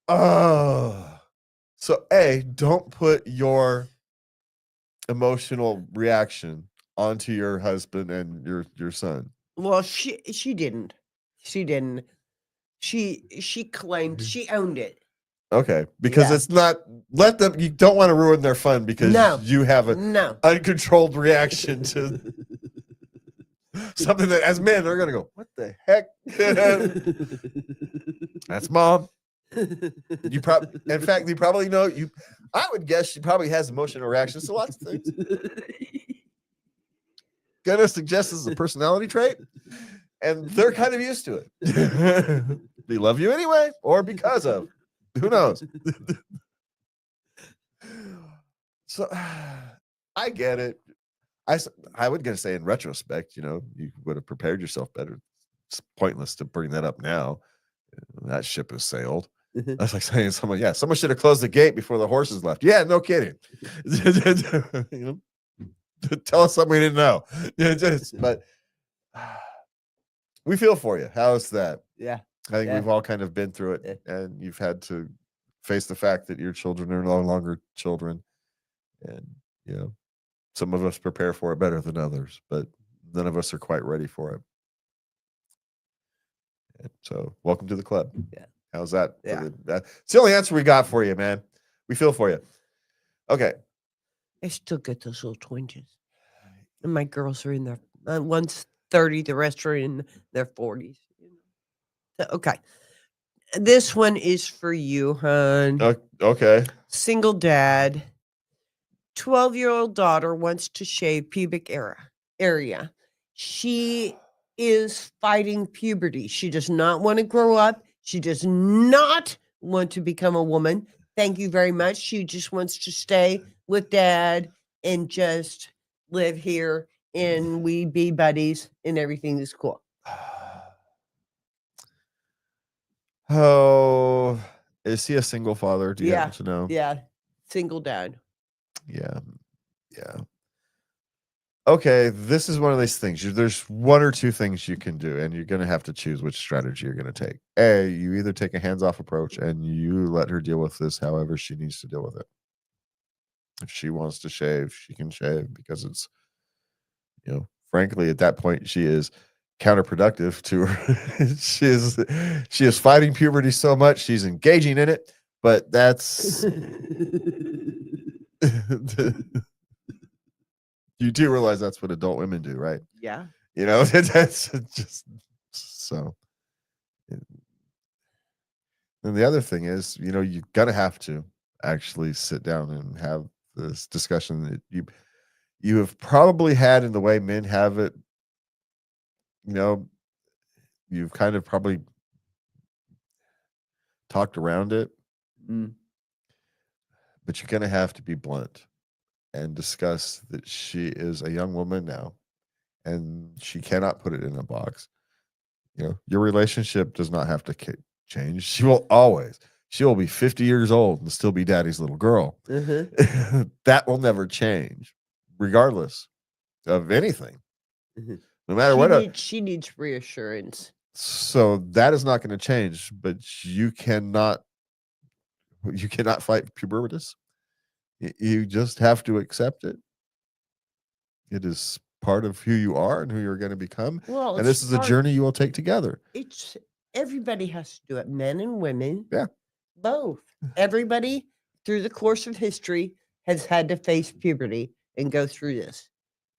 Oh. So A, don't put your emotional reaction onto your husband and your son. Well, she didn't. She didn't. She claimed she owned it. Okay, because Yeah. it's not let them you don't want to ruin their fun because No. you have an No. uncontrolled reaction to something that as men they're gonna go, what the heck? That's mom. You probably in fact, you probably know you I would guess she probably has emotional reactions to lots of things. Gonna suggest this is a personality trait, and they're kind of used to it. They love you anyway, or because of. Who knows? So I get it. I would gonna say in retrospect, you would have prepared yourself better. It's pointless to bring that up now. That ship has sailed. That's like saying someone should have closed the gate before the horses left. Yeah, no kidding. Tell us something we didn't know. But we feel for you. How's that? Yeah. I think Yeah. we've all kind of been through it, Yeah. and you've had to face the fact that your children are no longer children, and some of us prepare for it better than others, but none of us are quite ready for it. And so, welcome to the club. Yeah. How's that? Yeah. It's the only answer we got for you, man. We feel for you. Okay. I still get those little twinges. And my girls are in their one's 30, the rest are in their 40s. So, okay. This one is for you, hon. Okay. Single dad. 12-year-old daughter wants to shave pubic area. She is fighting puberty. She does not want to grow up. She does not want to become a woman. Thank you very much. She just wants to stay with dad and just live here and we be buddies and everything is cool. Oh, is he a single father? Do you happen to know? Yeah. Single dad. Yeah. Yeah. Okay, this is one of these things. There's one or two things you can do, and you're going to have to choose which strategy you're going to take. A, you either take a hands-off approach and you let her deal with this however she needs to deal with it. If she wants to shave, she can shave because it's, frankly, at that point, she is counterproductive to her. she is fighting puberty so much, she's engaging in it, but that's you do realize that's what adult women do, right? Yeah. That's just so. And the other thing is, you're gonna have to actually sit down and have this discussion that you have probably had in the way men have it. You've kind of probably talked around it, but you're gonna have to be blunt and discuss that she is a young woman now, and she cannot put it in a box. Your relationship does not have to change. She will be 50 years old and still be daddy's little girl. That will never change, regardless of anything. No matter what. She needs reassurance. So that is not going to change, but you cannot fight pubertas. You just have to accept it. It is part of who you are and who you're going to become. Well, and this is a journey you will take together. It's everybody has to do it, men and women. Yeah. Both. Everybody through the course of history has had to face puberty and go through this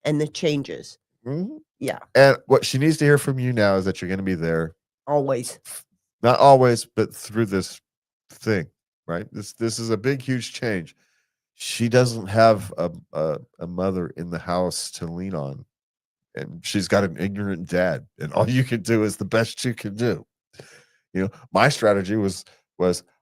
and the changes. Mm-hmm. Yeah. And what she needs to hear from you now is that you're going to be there. Always. Not always, but through this thing, right? This is a big, huge change. She doesn't have a mother in the house to lean on, and she's got an ignorant dad, and all you can do is the best you can do. My strategy was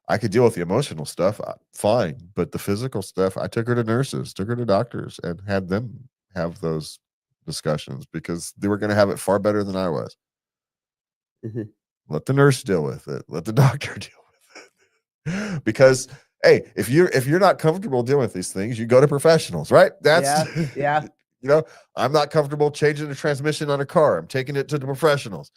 I could deal with the emotional stuff, fine, but the physical stuff, I took her to nurses, took her to doctors, and had them have those discussions because they were going to have it far better than I was. Let the nurse deal with it. Let the doctor deal with it. Because hey, if you're not comfortable dealing with these things, you go to professionals, right? That's yeah. I'm not comfortable changing the transmission on a car. I'm taking it to the professionals.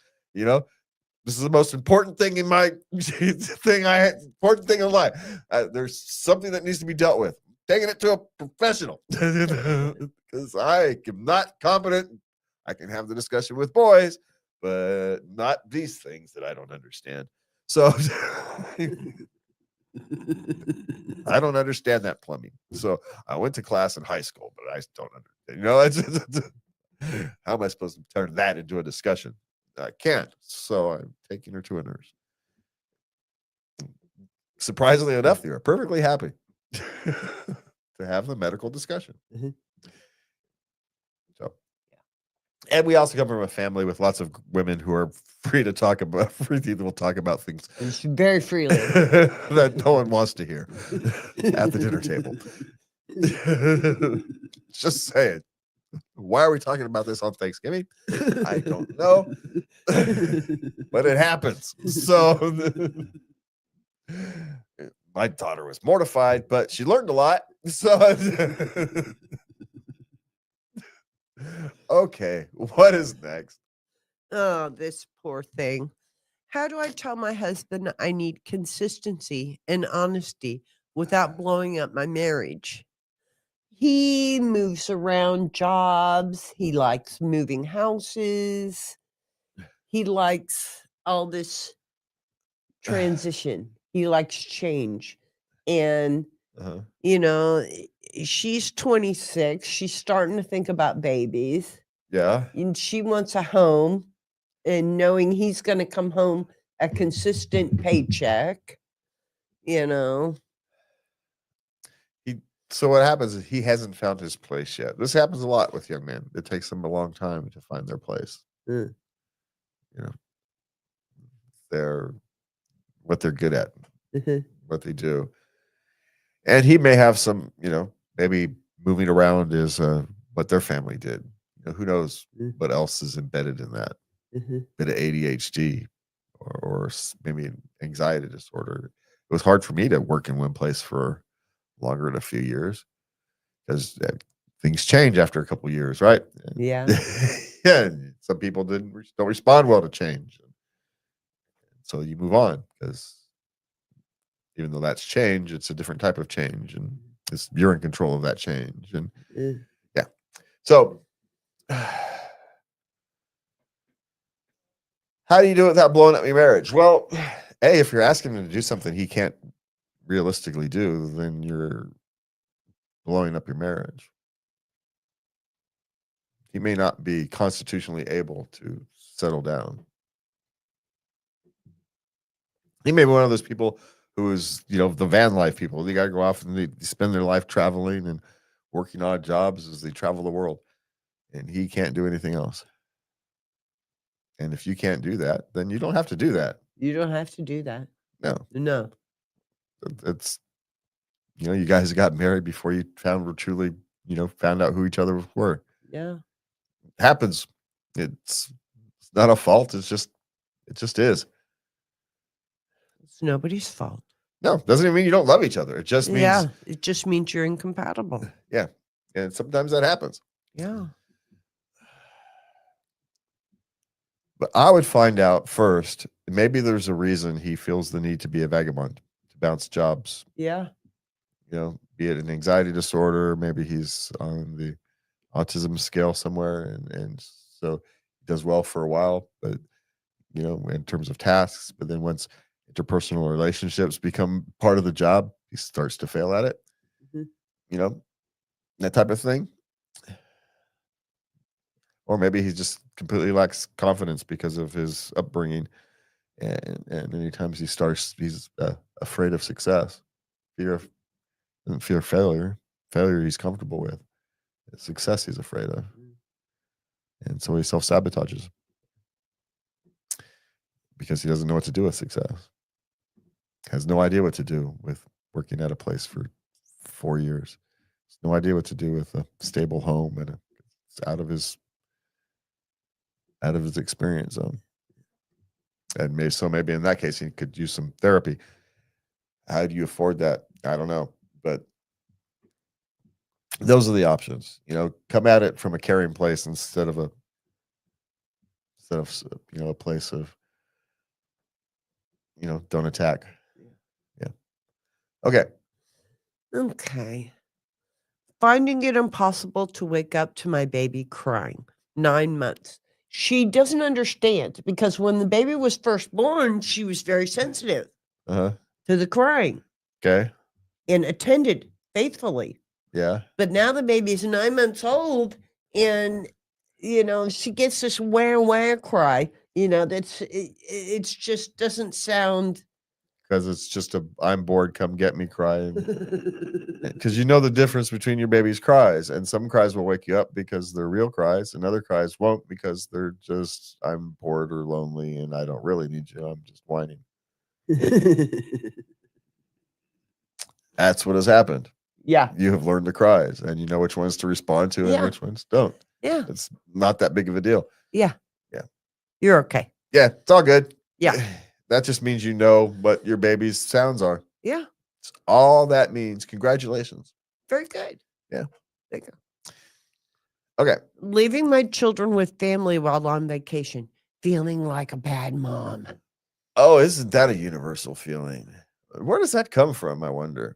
This is the most important thing in my important thing in life. There's something that needs to be dealt with. Taking it to a professional because I am not competent. I can have the discussion with boys, but not these things that I don't understand. So I don't understand that plumbing. So I went to class in high school, but I don't understand. How am I supposed to turn that into a discussion? I can't. So I'm taking her to a nurse. Surprisingly enough, they are perfectly happy to have the medical discussion. Mhm. So, and we also come from a family with lots of women who are free to talk about will talk about things Very freely. that no one wants to hear at the dinner table. Just saying. Why are we talking about this on Thanksgiving? I don't know, but it happens. So my daughter was mortified, but she learned a lot. So okay, what is next? Oh, this poor thing. How do I tell my husband I need consistency and honesty without blowing up my marriage? He moves around jobs. He likes moving houses. He likes all this transition. He likes change. And, Uh-huh. you know, she's 26. She's starting to think about babies. Yeah. And she wants a home. And knowing he's going to come home a consistent paycheck, you know. So what happens is he hasn't found his place yet. This happens a lot with young men. It takes them a long time to find their place. Mm. You know, they're what they're good at, Mhm. what they do. And he may have some, maybe moving around is what their family did. Who knows Mm. what else is embedded in that? Mhm. Bit of ADHD or maybe an anxiety disorder. It was hard for me to work in one place for longer than a few years because things change after a couple years, right? Yeah. Yeah, and some people don't respond well to change, so you move on because even though that's change, it's a different type of change, and you're in control of that change, and Mm. yeah. So, how do you do it without blowing up your marriage? Well, if you're asking him to do something he can't realistically do, then you're blowing up your marriage. He may not be constitutionally able to settle down. He may be one of those people who is, the van life people. They got to go off and they spend their life traveling and working odd jobs as they travel the world. And he can't do anything else. And if you can't do that, then you don't have to do that. You don't have to do that. No, No. it's, you guys got married before you found out who each other were. Yeah. Happens. It's not a fault. It just is. It's nobody's fault. No, doesn't even mean you don't love each other. It just means, Yeah. It just means you're incompatible. yeah. And sometimes that happens. Yeah. But I would find out first, maybe there's a reason he feels the need to be a vagabond, to bounce jobs, Yeah. be it an anxiety disorder, maybe he's on the autism scale somewhere and so he does well for a while, but in terms of tasks, but then once interpersonal relationships become part of the job, he starts to fail at it, Mhm. you know, that type of thing. Or maybe he just completely lacks confidence because of his upbringing. And anytime he's afraid of success, fear of fear of failure. Failure he's comfortable with. Success he's afraid of, and so he self sabotages because he doesn't know what to do with success. Has no idea what to do with working at a place for 4 years. Has no idea what to do with a stable home, and it's out of his experience zone. And maybe in that case he could use some therapy. How do you afford that? I don't know, but those are the options. Come at it from a caring place instead of a place of don't attack. Yeah. Okay. Okay. Finding it impossible to wake up to my baby crying. 9 months. She doesn't understand because when the baby was first born, she was very sensitive Uh-huh. to the crying Okay. and attended faithfully. Yeah. But now the baby's 9 months old and, she gets this wah wah cry, it's just doesn't sound. Because it's just I'm bored, come get me crying. Because the difference between your baby's cries, and some cries will wake you up because they're real cries, and other cries won't because they're just I'm bored or lonely and I don't really need you. I'm just whining. That's what has happened. Yeah. You have learned the cries, and you know which ones to respond to and which ones don't. Yeah. It's not that big of a deal. Yeah. Yeah. You're okay. Yeah, it's all good. Yeah. That just means you know what your baby's sounds are. Yeah. It's all that means. Congratulations. Very good. Yeah. There you go. Okay. Leaving my children with family while on vacation, feeling like a bad mom. Oh, isn't that a universal feeling? Where does that come from, I wonder?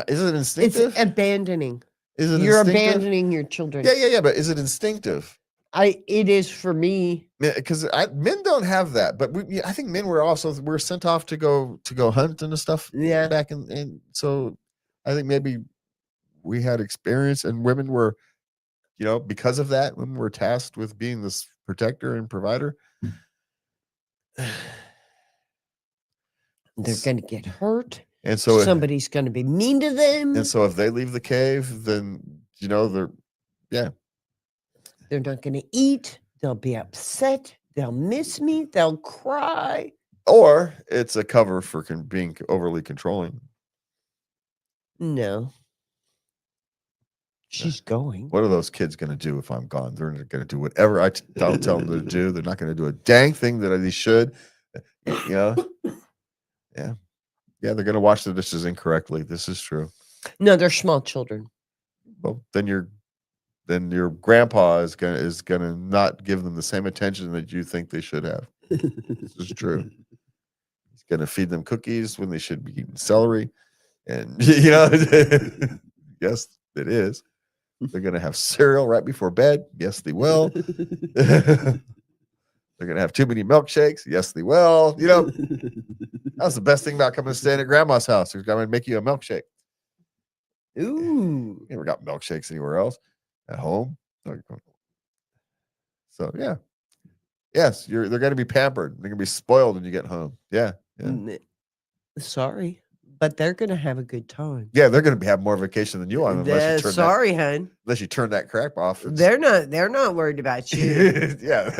Is it instinctive? It's abandoning. Is it You're instinctive? abandoning your children. Yeah, but is it instinctive? It is for me. Because men don't have that, but I think men we're sent off to go hunt and stuff. Yeah. Back in so I think maybe we had experience, and women were, because of that, women were tasked with being this protector and provider. They're going to get hurt. And so somebody's going to be mean to them. And so if they leave the cave, then, they're not going to eat. They'll be upset. They'll miss me. They'll cry. Or it's a cover for being overly controlling. No. She's going. What are those kids going to do if I'm gone? They're going to do whatever I don't tell them to do. They're not going to do a dang thing that they should. Yeah. Yeah, they're going to wash the dishes incorrectly. This is true. No, they're small children. Well, then your grandpa is gonna not give them the same attention that you think they should have. This is true. He's gonna feed them cookies when they should be eating celery, and yes, it is. They're gonna have cereal right before bed. Yes, they will. They're gonna have too many milkshakes. Yes, they will. That's the best thing about coming to stay at grandma's house. They're gonna make you a milkshake. Ooh. You never got milkshakes anywhere else at home. So yeah. Yes, they're gonna be pampered. They're gonna be spoiled when you get home. Yeah. Sorry, but they're gonna have a good time. Yeah, they're gonna have more vacation than you are unless you turn hun. Unless you turn that crap off. They're not worried about you. Yeah.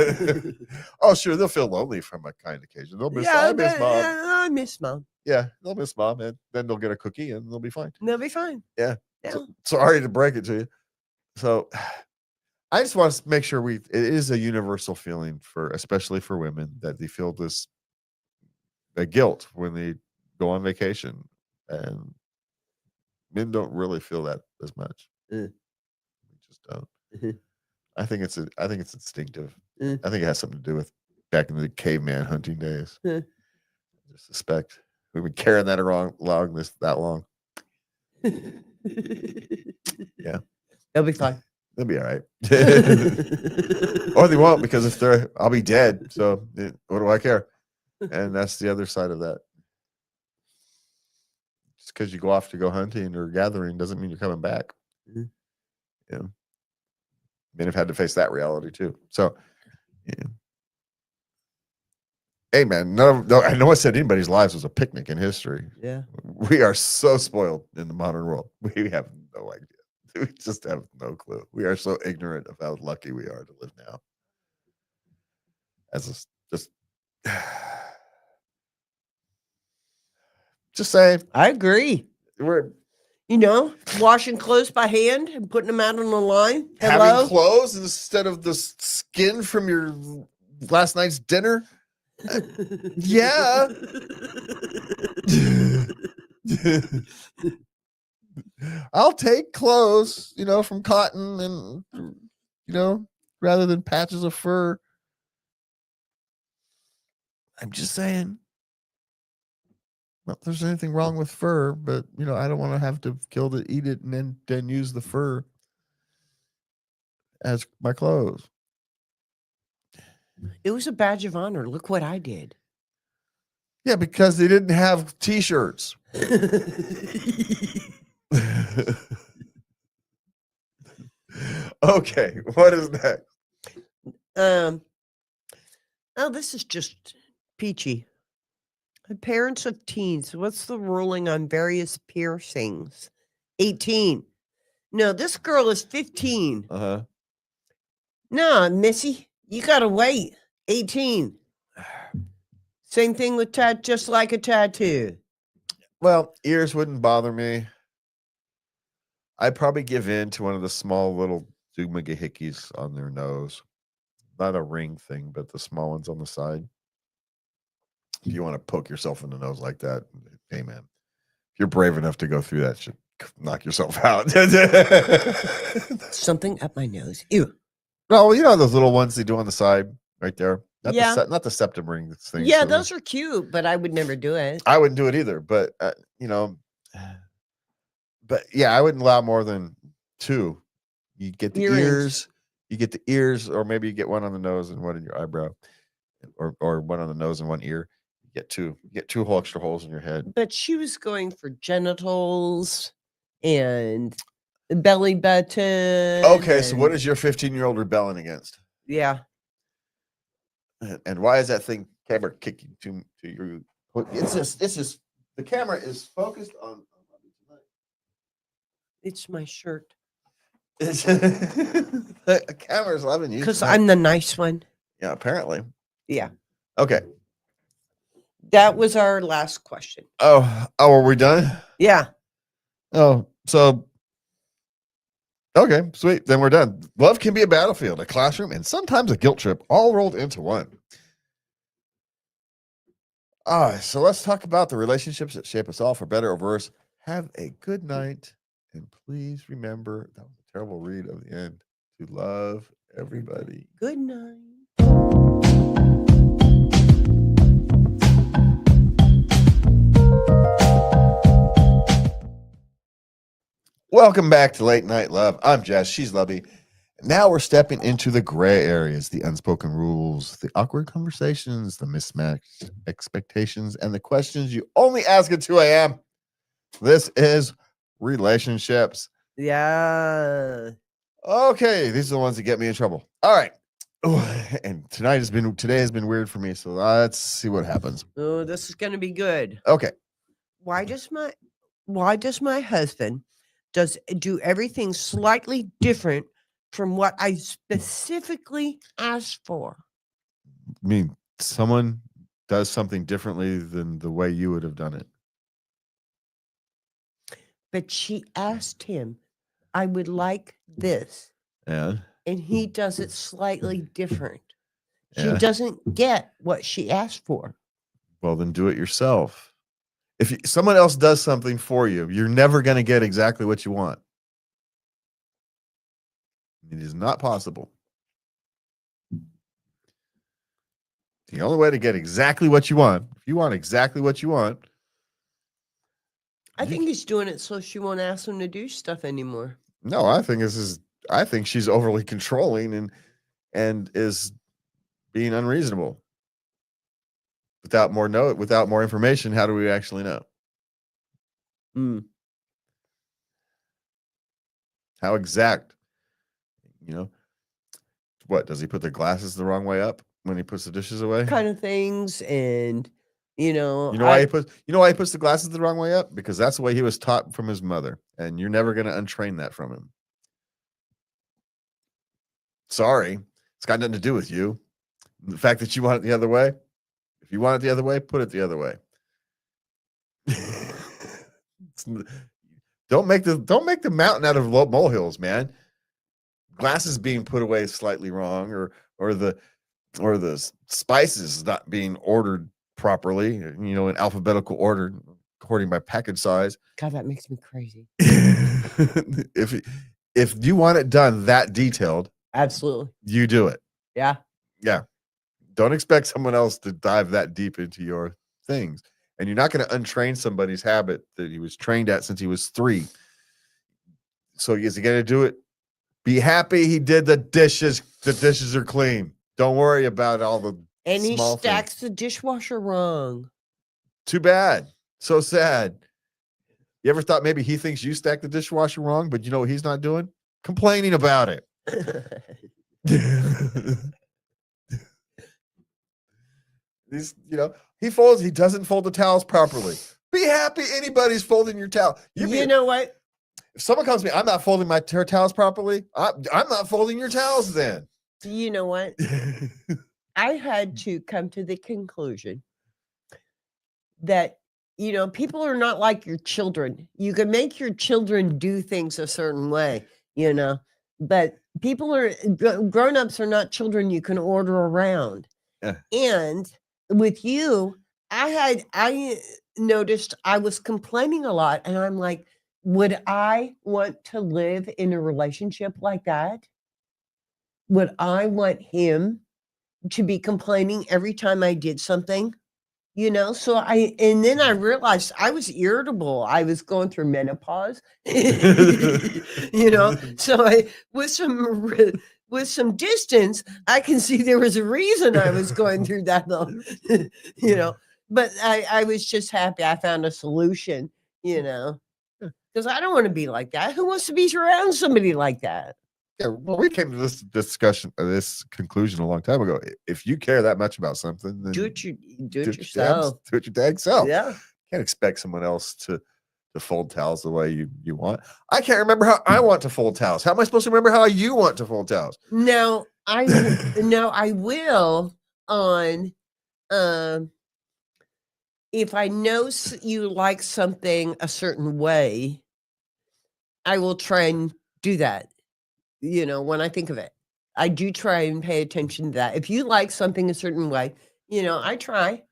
Oh, sure, they'll feel lonely from a kind occasion. They'll miss I miss mom. I miss mom. Yeah, they'll miss mom, and then they'll get a cookie and they'll be fine. They'll be fine. Yeah. So, sorry to break it to you. So I just want to make sure it is a universal feeling especially for women, that they feel this guilt when they go on vacation, and men don't really feel that as much. They just don't. Mhm. I think it's instinctive. I think it has something to do with back in the caveman hunting days. I just suspect we've been carrying that around that long. Yeah. They'll be fine. They'll be all right. Or they won't, because I'll be dead. So what do I care? And that's the other side of that. Just because you go off to go hunting or gathering doesn't mean you're coming back. Mhm. Yeah. Men have had to face that reality too. So, yeah. Hey man, no, one said anybody's lives was a picnic in history. Yeah. We are so spoiled in the modern world. We have no idea. We just have no clue. We are so ignorant of how lucky we are to live now. Just saying. I agree. We're washing clothes by hand and putting them out on the line. Having clothes instead of the skin from your last night's dinner. Yeah. I'll take clothes, from cotton and, rather than patches of fur. I'm just saying. Not if there's anything wrong with fur, but I don't want to have to kill it, eat it, and then use the fur as my clothes. It was a badge of honor. Look what I did. Yeah, because they didn't have T-shirts. Okay, what is next? Oh, this is just peachy. Parents of teens, what's the ruling on various piercings? 18. No, this girl is 15. Uh-huh. No, Missy, you gotta wait. 18. Same thing with just like a tattoo. Well, ears wouldn't bother me. I'd probably give in to one of the small little doomagahickeys on their nose. Not a ring thing, but the small ones on the side. If you want to poke yourself in the nose like that, hey man, if you're brave enough to go through that shit, knock yourself out. Something up my nose. Ew. No, those little ones they do on the side right there. Yeah. Not the septum ring thing. Yeah, those are cute, but I would never do it. I wouldn't do it either, but but yeah, I wouldn't allow more than 2. You get the Earrings. ears, or maybe you get one on the nose and one in your eyebrow, or one on the nose and one ear. You get 2. You get 2 whole extra holes in your head. But she was going for genitals and belly button. Okay, so what is your 15-year-old rebelling against? Yeah. And why is that thing camera kicking to you? It's just the camera is focused on It's my shirt. The camera's loving you. Because I'm the nice one. Yeah, apparently. Yeah. Okay. That was our last question. Oh, are we done? Yeah. Oh, so okay, sweet. Then we're done. Love can be a battlefield, a classroom, and sometimes a guilt trip, all rolled into one. All right, so let's talk about the relationships that shape us all for better or worse. Have a good night, and please remember, that was a terrible read of the end, to love everybody. Good night. Welcome back to Late Night Love. I'm Jess. She's Lovey. Now we're stepping into the gray areas, the unspoken rules, the awkward conversations, the mismatched expectations, and the questions you only ask at 2 a.m. This is relationships. Yeah. Okay, these are the ones that get me in trouble. All right. And today has been weird for me, so let's see what happens. Oh, this is gonna be good. Okay. Why does my husband do everything slightly different from what I specifically asked for? I mean, someone does something differently than the way you would have done it. But she asked him, I would like this. And he does it slightly different. She Yeah. doesn't get what she asked for. Well, then do it yourself. If someone else does something for you, you're never going to get exactly what you want. It is not possible. The only way to get exactly what you want, if you want exactly what you want, I think he's doing it so she won't ask him to do stuff anymore. no, I think she's overly controlling and is being unreasonable. Without more information, how do we actually know? How exact? What, does he put the glasses the wrong way up when he puts the dishes away? Kind of things, and why he puts the glasses the wrong way up? Because that's the way he was taught from his mother, and you're never going to untrain that from him. Sorry, it's got nothing to do with you. The fact that you want it the other way. If you want it the other way, put it the other way. Don't make the mountain out of molehills, man. Glasses being put away slightly wrong, or the spices not being ordered properly, in alphabetical order according by package size. God, that makes me crazy. If you want it done that detailed, absolutely, you do it. Yeah. Don't expect someone else to dive that deep into your things. And you're not going to untrain somebody's habit that he was trained at since he was 3. So is he going to do it? Be happy he did the dishes. The dishes are clean. Don't worry about all the And he small stacks things. the dishwasher wrong. Too bad. So sad. You ever thought maybe he thinks you stacked the dishwasher wrong, but you know what he's not doing? Complaining about it. He doesn't fold the towels properly. Be happy anybody's folding your towel. You know what? If someone comes to me, I'm not folding my towels properly. I'm not folding your towels then. You know what? I had to come to the conclusion that, people are not like your children. You can make your children do things a certain way, but grown-ups are not children you can order around. Yeah. And with you, I noticed I was complaining a lot, and I'm like, would I want to live in a relationship like that? Would I want him to be complaining every time I did something? So and then I realized I was irritable. I was going through menopause, so with some distance, I can see there was a reason I was going through that though, but I was just happy I found a solution, because I don't want to be like that. Who wants to be around somebody like that? Yeah, well, we came to this conclusion a long time ago. If you care that much about something, then do it yourself. Do it your dang self. Yeah. Can't expect someone else to fold towels the way you want. I can't remember how I want to fold towels. How am I supposed to remember how you want to fold towels? No, I will on if I know you like something a certain way, I will try and do that. When I think of it, I do try and pay attention to that. If you like something a certain way, I try.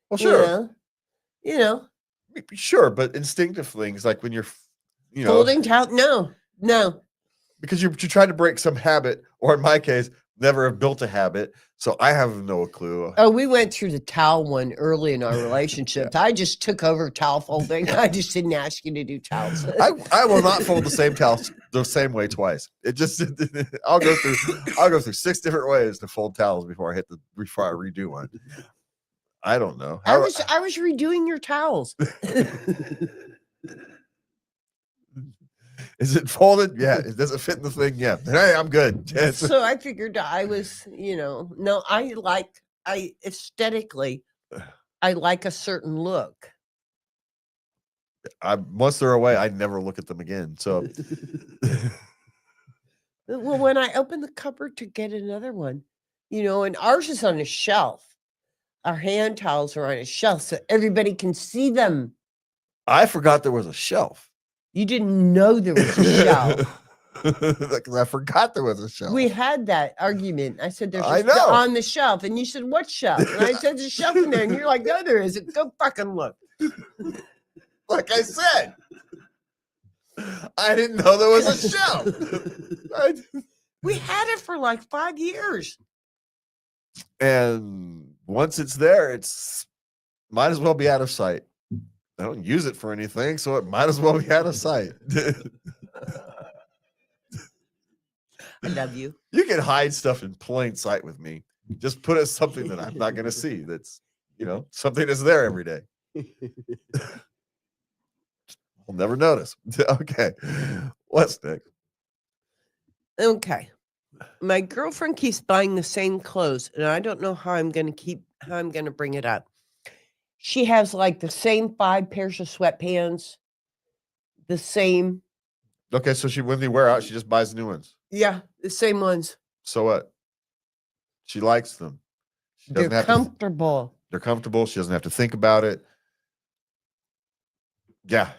Well, sure. Sure, but instinctive things like when you're, folding towel. No, because you try to break some habit, or in my case, never have built a habit. So I have no clue. Oh, we went through the towel one early in our relationship. Yeah. I just took over towel folding. I just didn't ask you to do towels. I will not fold the same towels the same way twice. It just I'll go through 6 different ways to fold towels before I redo one. I don't know. I was redoing your towels. Is it folded? Yeah. Does it fit in the thing? Yeah. Hey, I'm good. So I figured I was, no, aesthetically, I like a certain look. Once they're away, I never look at them again. So, well, when I open the cupboard to get another one, and ours is on a shelf. Our hand towels are on a shelf so everybody can see them. I forgot there was a shelf. You didn't know there was a shelf. Because I forgot there was a shelf. We had that argument. I said, there's on the shelf. And you said, what shelf? And I said, there's a shelf in there. And you're like, no, there isn't. Go fucking look. Like I said, I didn't know there was a shelf. We had it for like 5 years. And once it's there, it's might as well be out of sight. I don't use it for anything, so it might as well be out of sight. I love you. You can hide stuff in plain sight with me. Just put it something that I'm not going to see. That's, something that's there every day. I'll never notice. Okay. What's next? Okay. My girlfriend keeps buying the same clothes, and I don't know how I'm going to bring it up. She has like the same 5 pairs of sweatpants, the same. Okay, so when they wear out, she just buys new ones. Yeah, the same ones. So what? She likes them. They're comfortable. They're comfortable. She doesn't have to think about it. Yeah,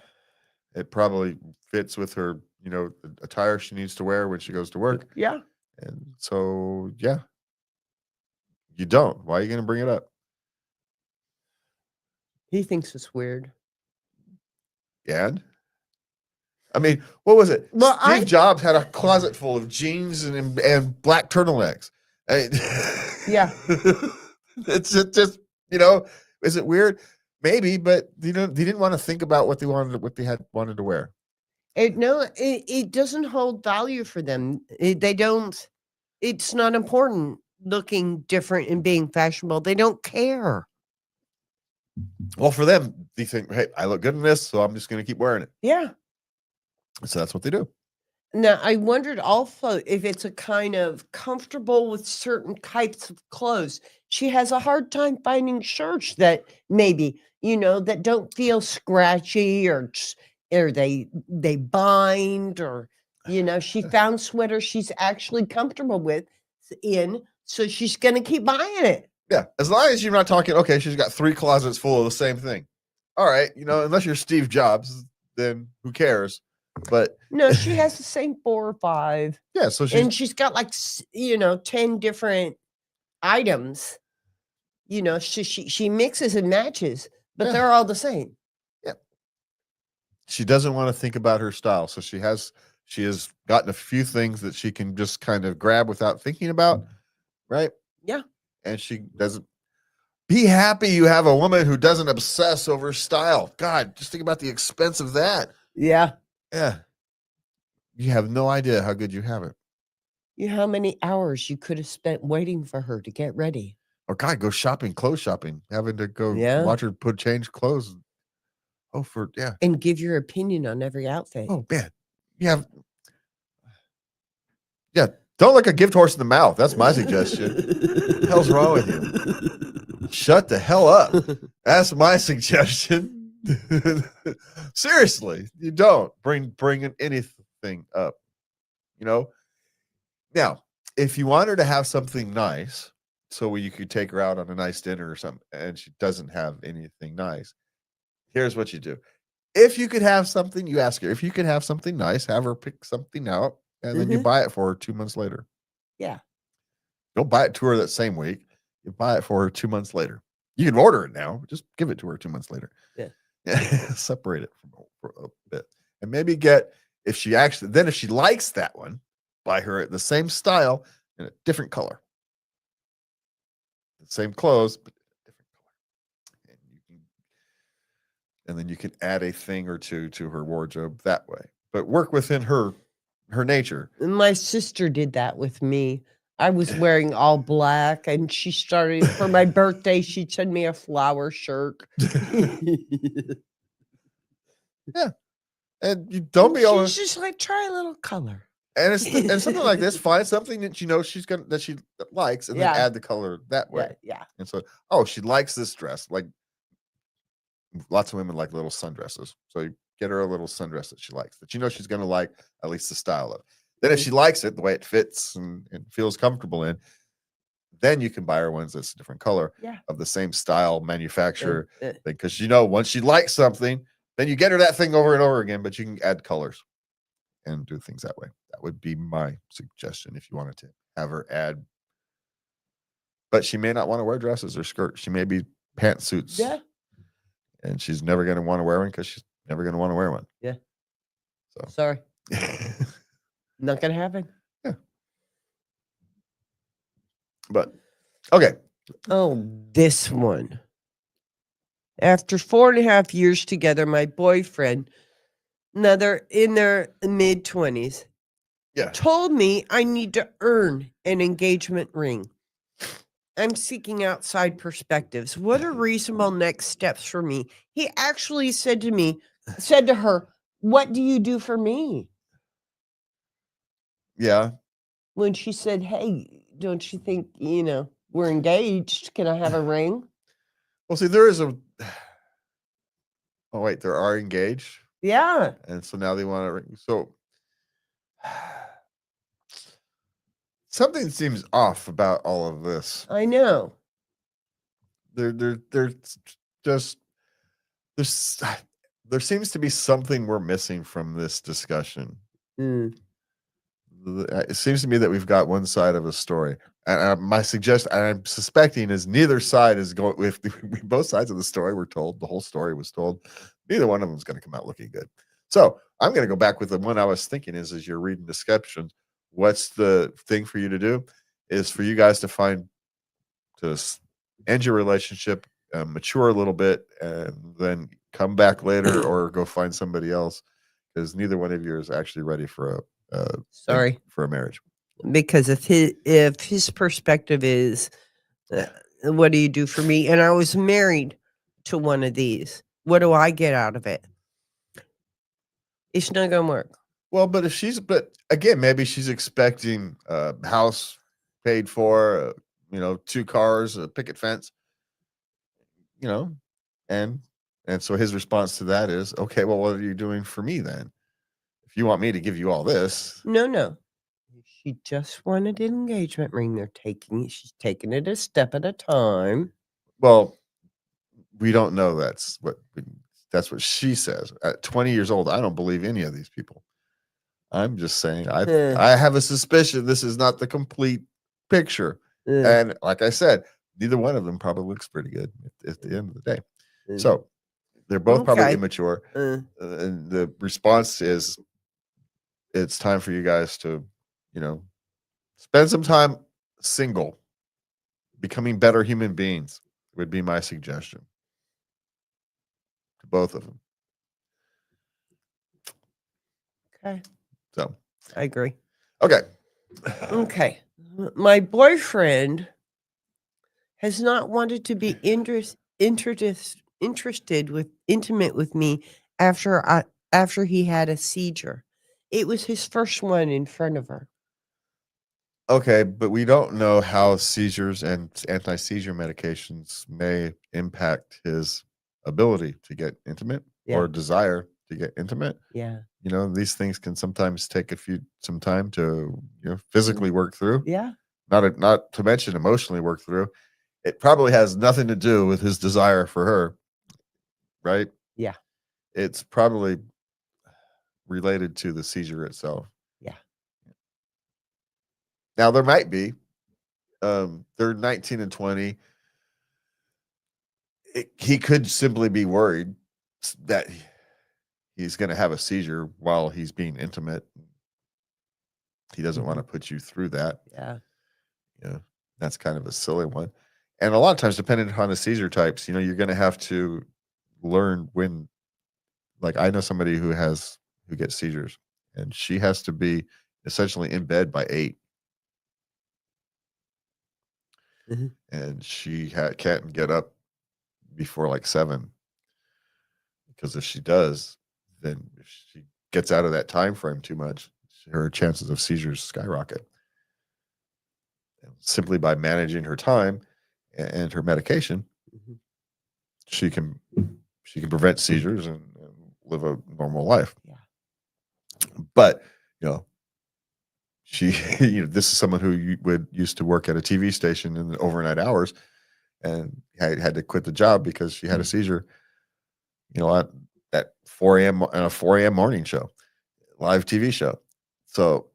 it probably fits with her, the attire she needs to wear when she goes to work. Yeah. And so, yeah. You don't. Why are you going to bring it up? He thinks it's weird. And? I mean, what was it? Well, Steve Jobs had a closet full of jeans and black turtlenecks. Yeah. It's just, you know, is it weird? Maybe, but you know, they didn't want to think about what they had wanted to wear. It doesn't hold value for them. They don't. It's not important looking different and being fashionable. They don't care. Well, for them, they think, hey, I look good in this, so I'm just going to keep wearing it. Yeah. So that's what they do. Now, I wondered also if it's a kind of comfortable with certain types of clothes. She has a hard time finding shirts that maybe, that don't feel scratchy or they bind or, she found sweaters she's actually comfortable with so she's going to keep buying it. Yeah, as long as you're not talking, okay, she's got 3 closets full of the same thing. All right, unless you're Steve Jobs, then who cares? But no, she has the same 4 or 5. Yeah, so she's got like 10 different items. She mixes and matches, but they're all the same. Yeah. She doesn't want to think about her style, so she has gotten a few things that she can just kind of grab without thinking about, right? Yeah. And she doesn't. Be happy you have a woman who doesn't obsess over style. God, just think about the expense of that. Yeah. Yeah. You have no idea how good you have it. How many hours you could have spent waiting for her to get ready. Or God, go shopping, clothes shopping, having to go watch her change clothes. Oh, and give your opinion on every outfit. Oh, man. Yeah. Don't look a gift horse in the mouth. That's my suggestion. What the hell's wrong with you? Shut the hell up. That's my suggestion. Seriously, you don't bring anything up. Now, if you want her to have something nice, so you could take her out on a nice dinner or something, and she doesn't have anything nice, here's what you do. If you could have something, you ask her, if you could have something nice, have her pick something out, and then you buy it for her 2 months later. Yeah. Don't buy it to her that same week. You buy it for her 2 months later. You can order it now. Just give it to her 2 months later. Yeah. Separate it for a bit. And maybe if she likes that one, buy her the same style in a different color. The same clothes, but different color. And then you can add a thing or two to her wardrobe that way. But work within her nature. My sister did that with me. I was wearing all black, and she started for my birthday. She'd send me a flower shirt. Yeah, and you don't be She's just like, try a little color, and something like this. Find something that she likes, and then add the color that way. Yeah. And so, she likes this dress. Like lots of women like little sundresses, so you get her a little sundress that she likes, that she's going to like at least the style of. Then if she likes it, the way it fits and feels comfortable in, then you can buy her ones that's a different color of the same style, manufacturer. Because once she likes something, then you get her that thing over and over again, but you can add colors and do things that way. That would be my suggestion if you wanted to have her add. But she may not want to wear dresses or skirts. She may be pantsuits. Yeah. And she's never going to want to wear one because she's never going to want to wear one. Yeah. So sorry. Not gonna happen. Yeah. But okay. Oh, this one. After 4.5 years together, my boyfriend, another in their mid-20s, told me I need to earn an engagement ring. I'm seeking outside perspectives. What are reasonable next steps for me? He actually said to her, "What do you do for me?" Yeah. When she said, "Hey, don't you think, we're engaged? Can I have a ring?" Well, see, there is a. Oh, wait, they are engaged? Yeah. And so now they want a ring. So something seems off about all of this. I know. There's there seems to be something we're missing from this discussion. It seems to me that we've got one side of a story, and my suggestion, I'm suspecting, is neither side is going. If both sides of the story were told, the whole story was told, neither one of them is going to come out looking good. So I'm going to go back with the one I was thinking is, as you're reading descriptions, what's the thing for you to do is for you guys to end your relationship, mature a little bit, and then come back later or go find somebody else because neither one of you is actually ready for Sorry. for a marriage. Because if his perspective is, uh, "What do you do for me?" and I was married to one of these, what do I get out of it? It's not gonna work. Well, but again, maybe she's expecting a house paid for, 2 cars, a picket fence, you know, and so his response to that is, okay, well, what are you doing for me then? If you want me to give you all this, No, no. She just wanted an engagement ring. She's taking it a step at a time. well, we don't know that's what she says. At 20 years old, I don't believe any of these people. I'm just saying Uh, I have a suspicion this is not the complete picture. uh, And like I said, neither one of them probably looks pretty good at the end of the day. uh, So they're both probably okay. immature. Uh, And the response is it's time for you guys to, you know, spend some time single, becoming better human beings would be my suggestion to both of them. okay. So, I agree. okay. Okay. My boyfriend has not wanted to be interested with intimate with me after he had a seizure. It was his first one in front of her. Okay, but we don't know how seizures and anti-seizure medications may impact his ability to get intimate Yeah. or desire to get intimate. Yeah. These things can sometimes take some time to, physically work through. Yeah. Not to mention emotionally work through. It probably has nothing to do with his desire for her, right? Yeah. It's probably related to the seizure itself. Yeah. Now there might be. They're 19 and 20. He could simply be worried that he's going to have a seizure while he's being intimate. He doesn't want to put you through that. Yeah. That's kind of a silly one. And a lot of times, depending on the seizure types, you're going to have to learn when. Like I know somebody who gets seizures, and she has to be essentially in bed by 8, Mhm. and she can't get up before like 7 because if she does, then if she gets out of that time frame too much, her chances of seizures skyrocket. And simply by managing her time and her medication, Mhm. she can prevent seizures and live a normal life. Yeah. But you know, she this is someone who would used to work at a TV station in the overnight hours and had to quit the job because she had a seizure. At 4 a.m. on a 4 a.m. morning show, live TV show. So,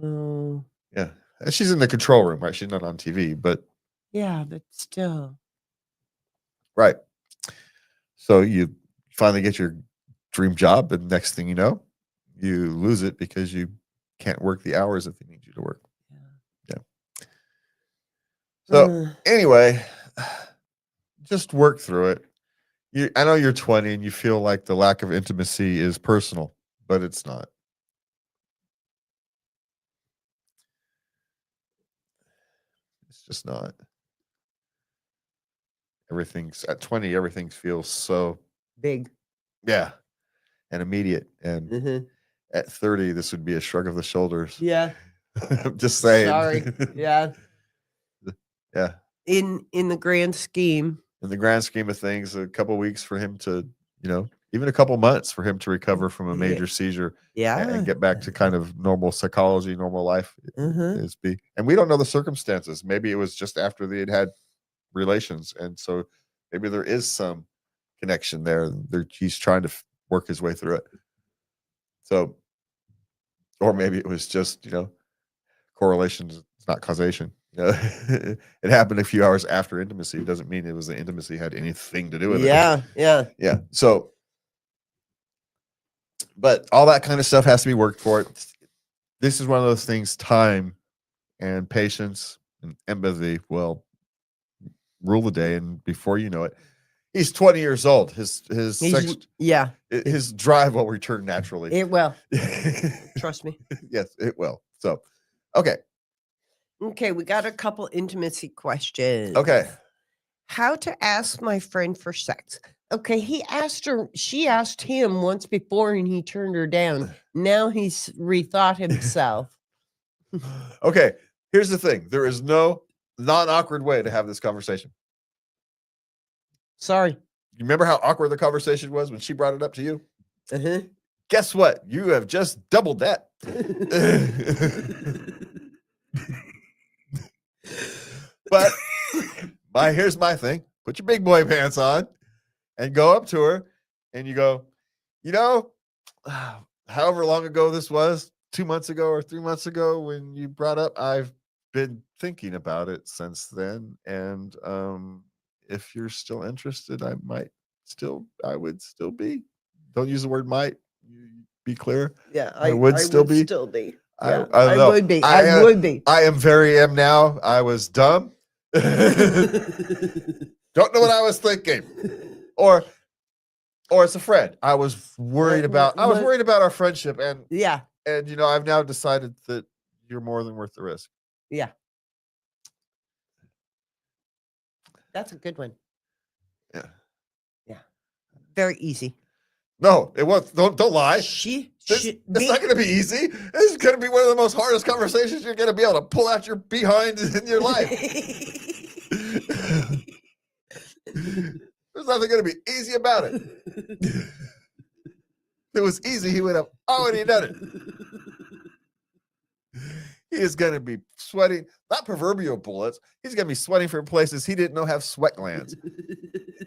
Oh. yeah, and she's in the control room, right? She's not on TV, but Yeah, but still. right. So you finally get your dream job, and next thing you know, you lose it because you can't work the hours that they need you to work. Yeah. So Uh, anyway, just work through it. I know you're 20 and you feel like the lack of intimacy is personal, but it's not. It's just not. Everything's at 20, everything feels so, big. yeah, and immediate. And Mhm. at 30, this would be a shrug of the shoulders. Yeah. I'm just saying. Sorry. Yeah. Yeah. In the grand scheme. In the grand scheme of things, a couple weeks for him to, even a couple months for him to recover from a Yeah. major seizure and Yeah. get back to kind of normal psychology, normal life Uh-huh. is be. And we don't know the circumstances. Maybe it was just after they had relations. And so maybe there is some connection there. He's trying to work his way through it. So, or maybe it was just, correlation is not causation. It happened a few hours after intimacy. It doesn't mean it was the intimacy had anything to do with it. Yeah. Yeah. Yeah. So, but all that kind of stuff has to be worked for. This is one of those things, time and patience and empathy will rule the day, and before you know it, he's 20 years old. His Yeah, his drive will return naturally. it will. Trust me. Yes, it will. So, okay. Okay, we got a couple intimacy questions. Okay. How to ask my friend for sex. Okay, she asked him once before and he turned her down. Now he's rethought himself. Okay, here's the thing. There is no non-awkward way to have this conversation. Sorry. You remember how awkward the conversation was when she brought it up to you? Uh-huh. Guess what? You have just doubled that. But here's my thing. Put your big boy pants on and go up to her and you go, however long ago this was, 2 months ago or 3 months ago when you brought up, I've been thinking about it since then. And if you're still interested, I would still be. Don't use the word might. Be clear. Yeah, I would still be. Yeah, I would be. I would be. I am now. I was dumb. Don't know what I was thinking. Or as a friend, I was worried about our friendship, and yeah, and I've now decided that you're more than worth the risk. Yeah. That's a good one. Yeah. Yeah. Very easy. No, it was. Don't lie. It's not going to be easy. This is going to be one of the most hardest conversations you're going to be able to pull out your behind in your life. There's nothing going to be easy about it. If it was easy, he would have already done it. He is going to be sweating, not proverbial bullets. He's going to be sweating from places he didn't know have sweat glands.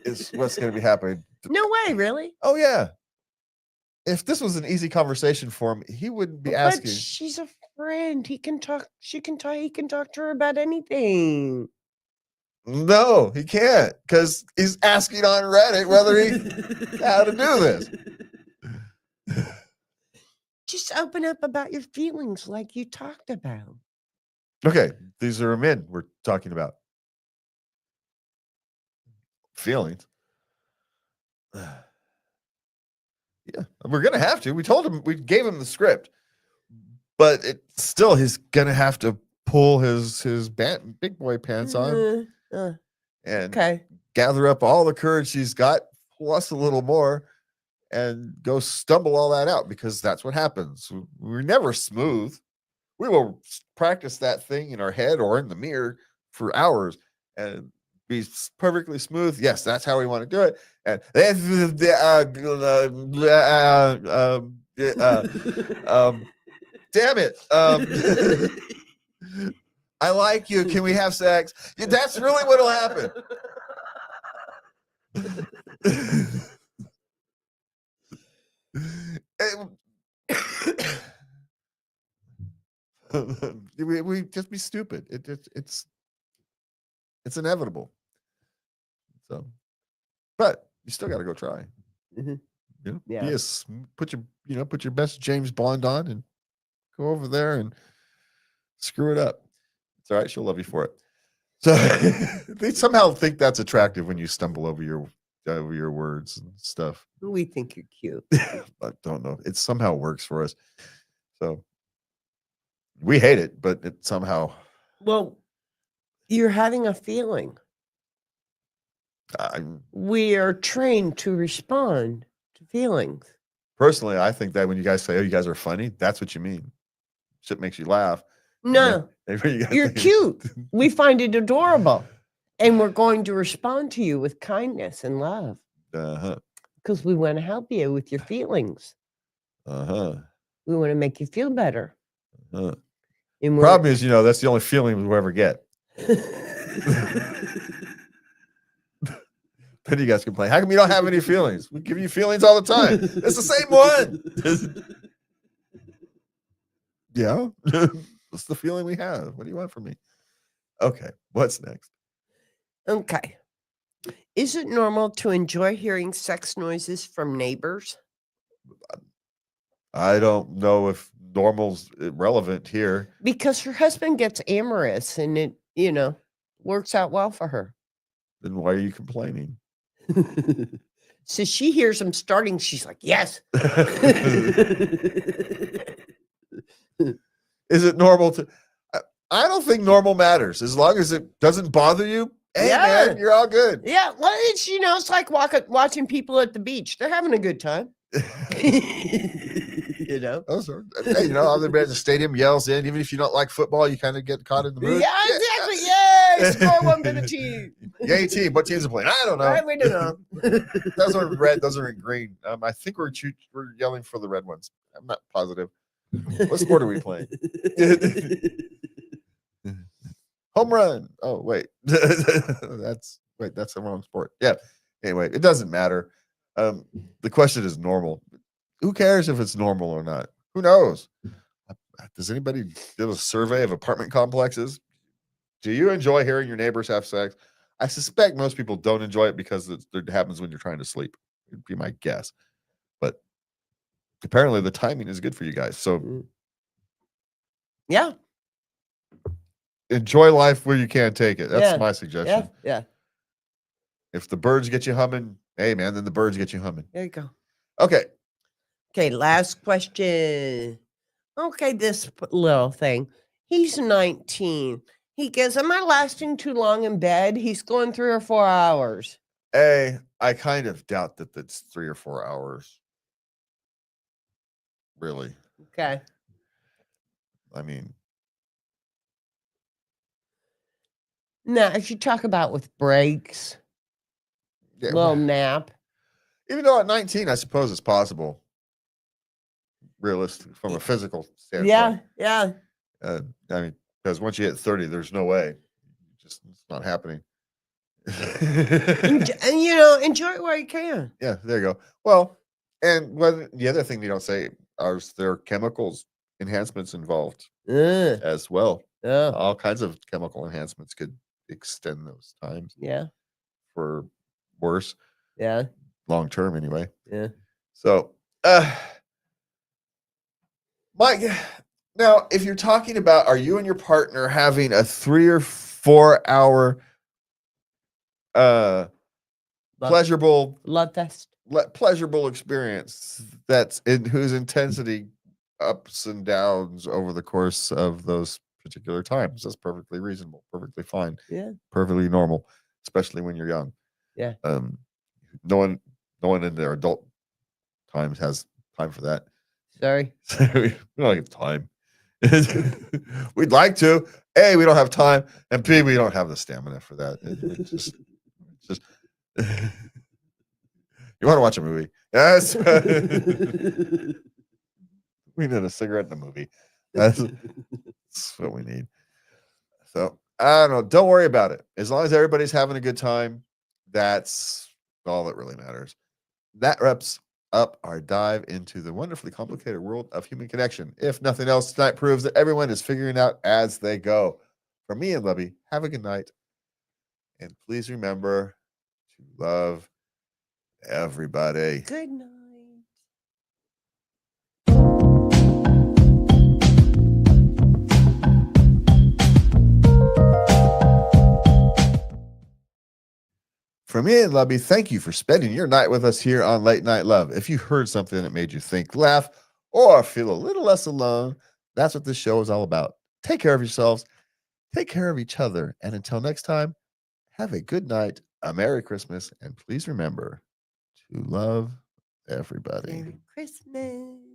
Is what's going to be happening. No way, really? Oh, yeah. If this was an easy conversation for him, he wouldn't be asking. But she's a friend. He can talk to her about anything. No, he can't, because he's asking on Reddit whether how to do this. Just open up about your feelings like you talked about. Okay, these are men we're talking about. Feelings. Yeah, we're going to have to. We told him, we gave him the script, but he's going to have to pull his big boy pants on and gather up all the courage he's got, plus a little more, and go stumble all that out, because that's what happens. We're never smooth. We will practice that thing in our head or in the mirror for hours and be perfectly smooth. Yes, that's how we want to do it. And damn it. I like you. Can we have sex? Yeah, that's really what'll happen. We just be stupid. It's inevitable. So, but you still got to go try. Mm-hmm. Yeah. Put your best James Bond on and go over there and screw it up. It's all right. She'll love you for it. So they somehow think that's attractive when you stumble over your words and stuff. We think you're cute. I don't know. It somehow works for us. So we hate it, but it somehow. Well, you're having a feeling. We are trained to respond to feelings. Personally, I think that when you guys say, "Oh, you guys are funny," that's what you mean. Shit makes you laugh. No, you're cute. We find it adorable, and we're going to respond to you with kindness and love. Because we want to help you with your feelings. We want to make you feel better. Problem is, that's the only feeling we'll ever get. Then you guys complain, how come you don't have any feelings? We give you feelings all the time. It's the same one. Yeah. That's the feeling we have. What do you want from me? Okay. What's next? Okay. Is it normal to enjoy hearing sex noises from neighbors? I don't know if normal's relevant here. Because her husband gets amorous and it, works out well for her. Then why are you complaining? So she hears him starting. She's like, yes. Is it normal to? I don't think normal matters as long as it doesn't bother you. Hey, Yeah. man, you're all good. Yeah. Well, it's, it's like watching people at the beach. They're having a good time. Hey, everybody at the stadium yells in. Even if you don't like football, you kind of get caught in the mood. Yeah, exactly. Yay! Score one for the team. Yay, team. What teams are playing? I don't know. Right, we don't know. Those are red. Those are in green. I think we're yelling for the red ones. I'm not positive. What sport are we playing? Home run. Oh, wait. That's the wrong sport. Yeah. Anyway, it doesn't matter. The question is normal. Who cares if it's normal or not? Who knows? Does anybody do a survey of apartment complexes? Do you enjoy hearing your neighbors have sex? I suspect most people don't enjoy it because it happens when you're trying to sleep. Would be my guess. But apparently the timing is good for you guys. So yeah. Enjoy life where you can take it. That's my suggestion. Yeah. If the birds get you humming, hey man, then the birds get you humming. There you go. Okay. Okay, last question. Okay, this little thing. He's 19. He goes, am I lasting too long in bed? He's going 3 or 4 hours. I kind of doubt that that's 3 or 4 hours. Really. Okay. I mean. Now, if you talk about with breaks, little nap. Even though at 19, I suppose it's possible. Realistic from a physical standpoint. Yeah. I mean, because once you hit 30, there's no way. It's not happening. And enjoy it while you can. Yeah, there you go. Well, and the other thing you don't say is there are chemicals enhancements involved as well. All kinds of chemical enhancements could extend those times. Yeah. For worse. Yeah. Long term, anyway. Yeah. So, Mike, now, if you're talking about, are you and your partner having a 3 or 4 hour pleasurable love fest, pleasurable experience that's in whose intensity ups and downs over the course of those particular times, that's perfectly reasonable, perfectly fine, perfectly normal, especially when you're young. Yeah. No one in their adult times has time for that. Sorry. We don't have time. We'd like to. A, we don't have time, and B, we don't have the stamina for that. Just you want to watch a movie? Yes. We need a cigarette in the movie. That's what we need. So I don't know. Don't worry about it. As long as everybody's having a good time, that's all that really matters. That wraps up our dive into the wonderfully complicated world of human connection. If nothing else, tonight proves that everyone is figuring out as they go. From me and Lubby, have a good night. And please remember to love everybody. Good night. From me and Lubby, thank you for spending your night with us here on Late Night Love. If you heard something that made you think, laugh, or feel a little less alone, that's what this show is all about. Take care of yourselves, take care of each other, and until next time, have a good night, a Merry Christmas, and please remember to love everybody. Merry Christmas.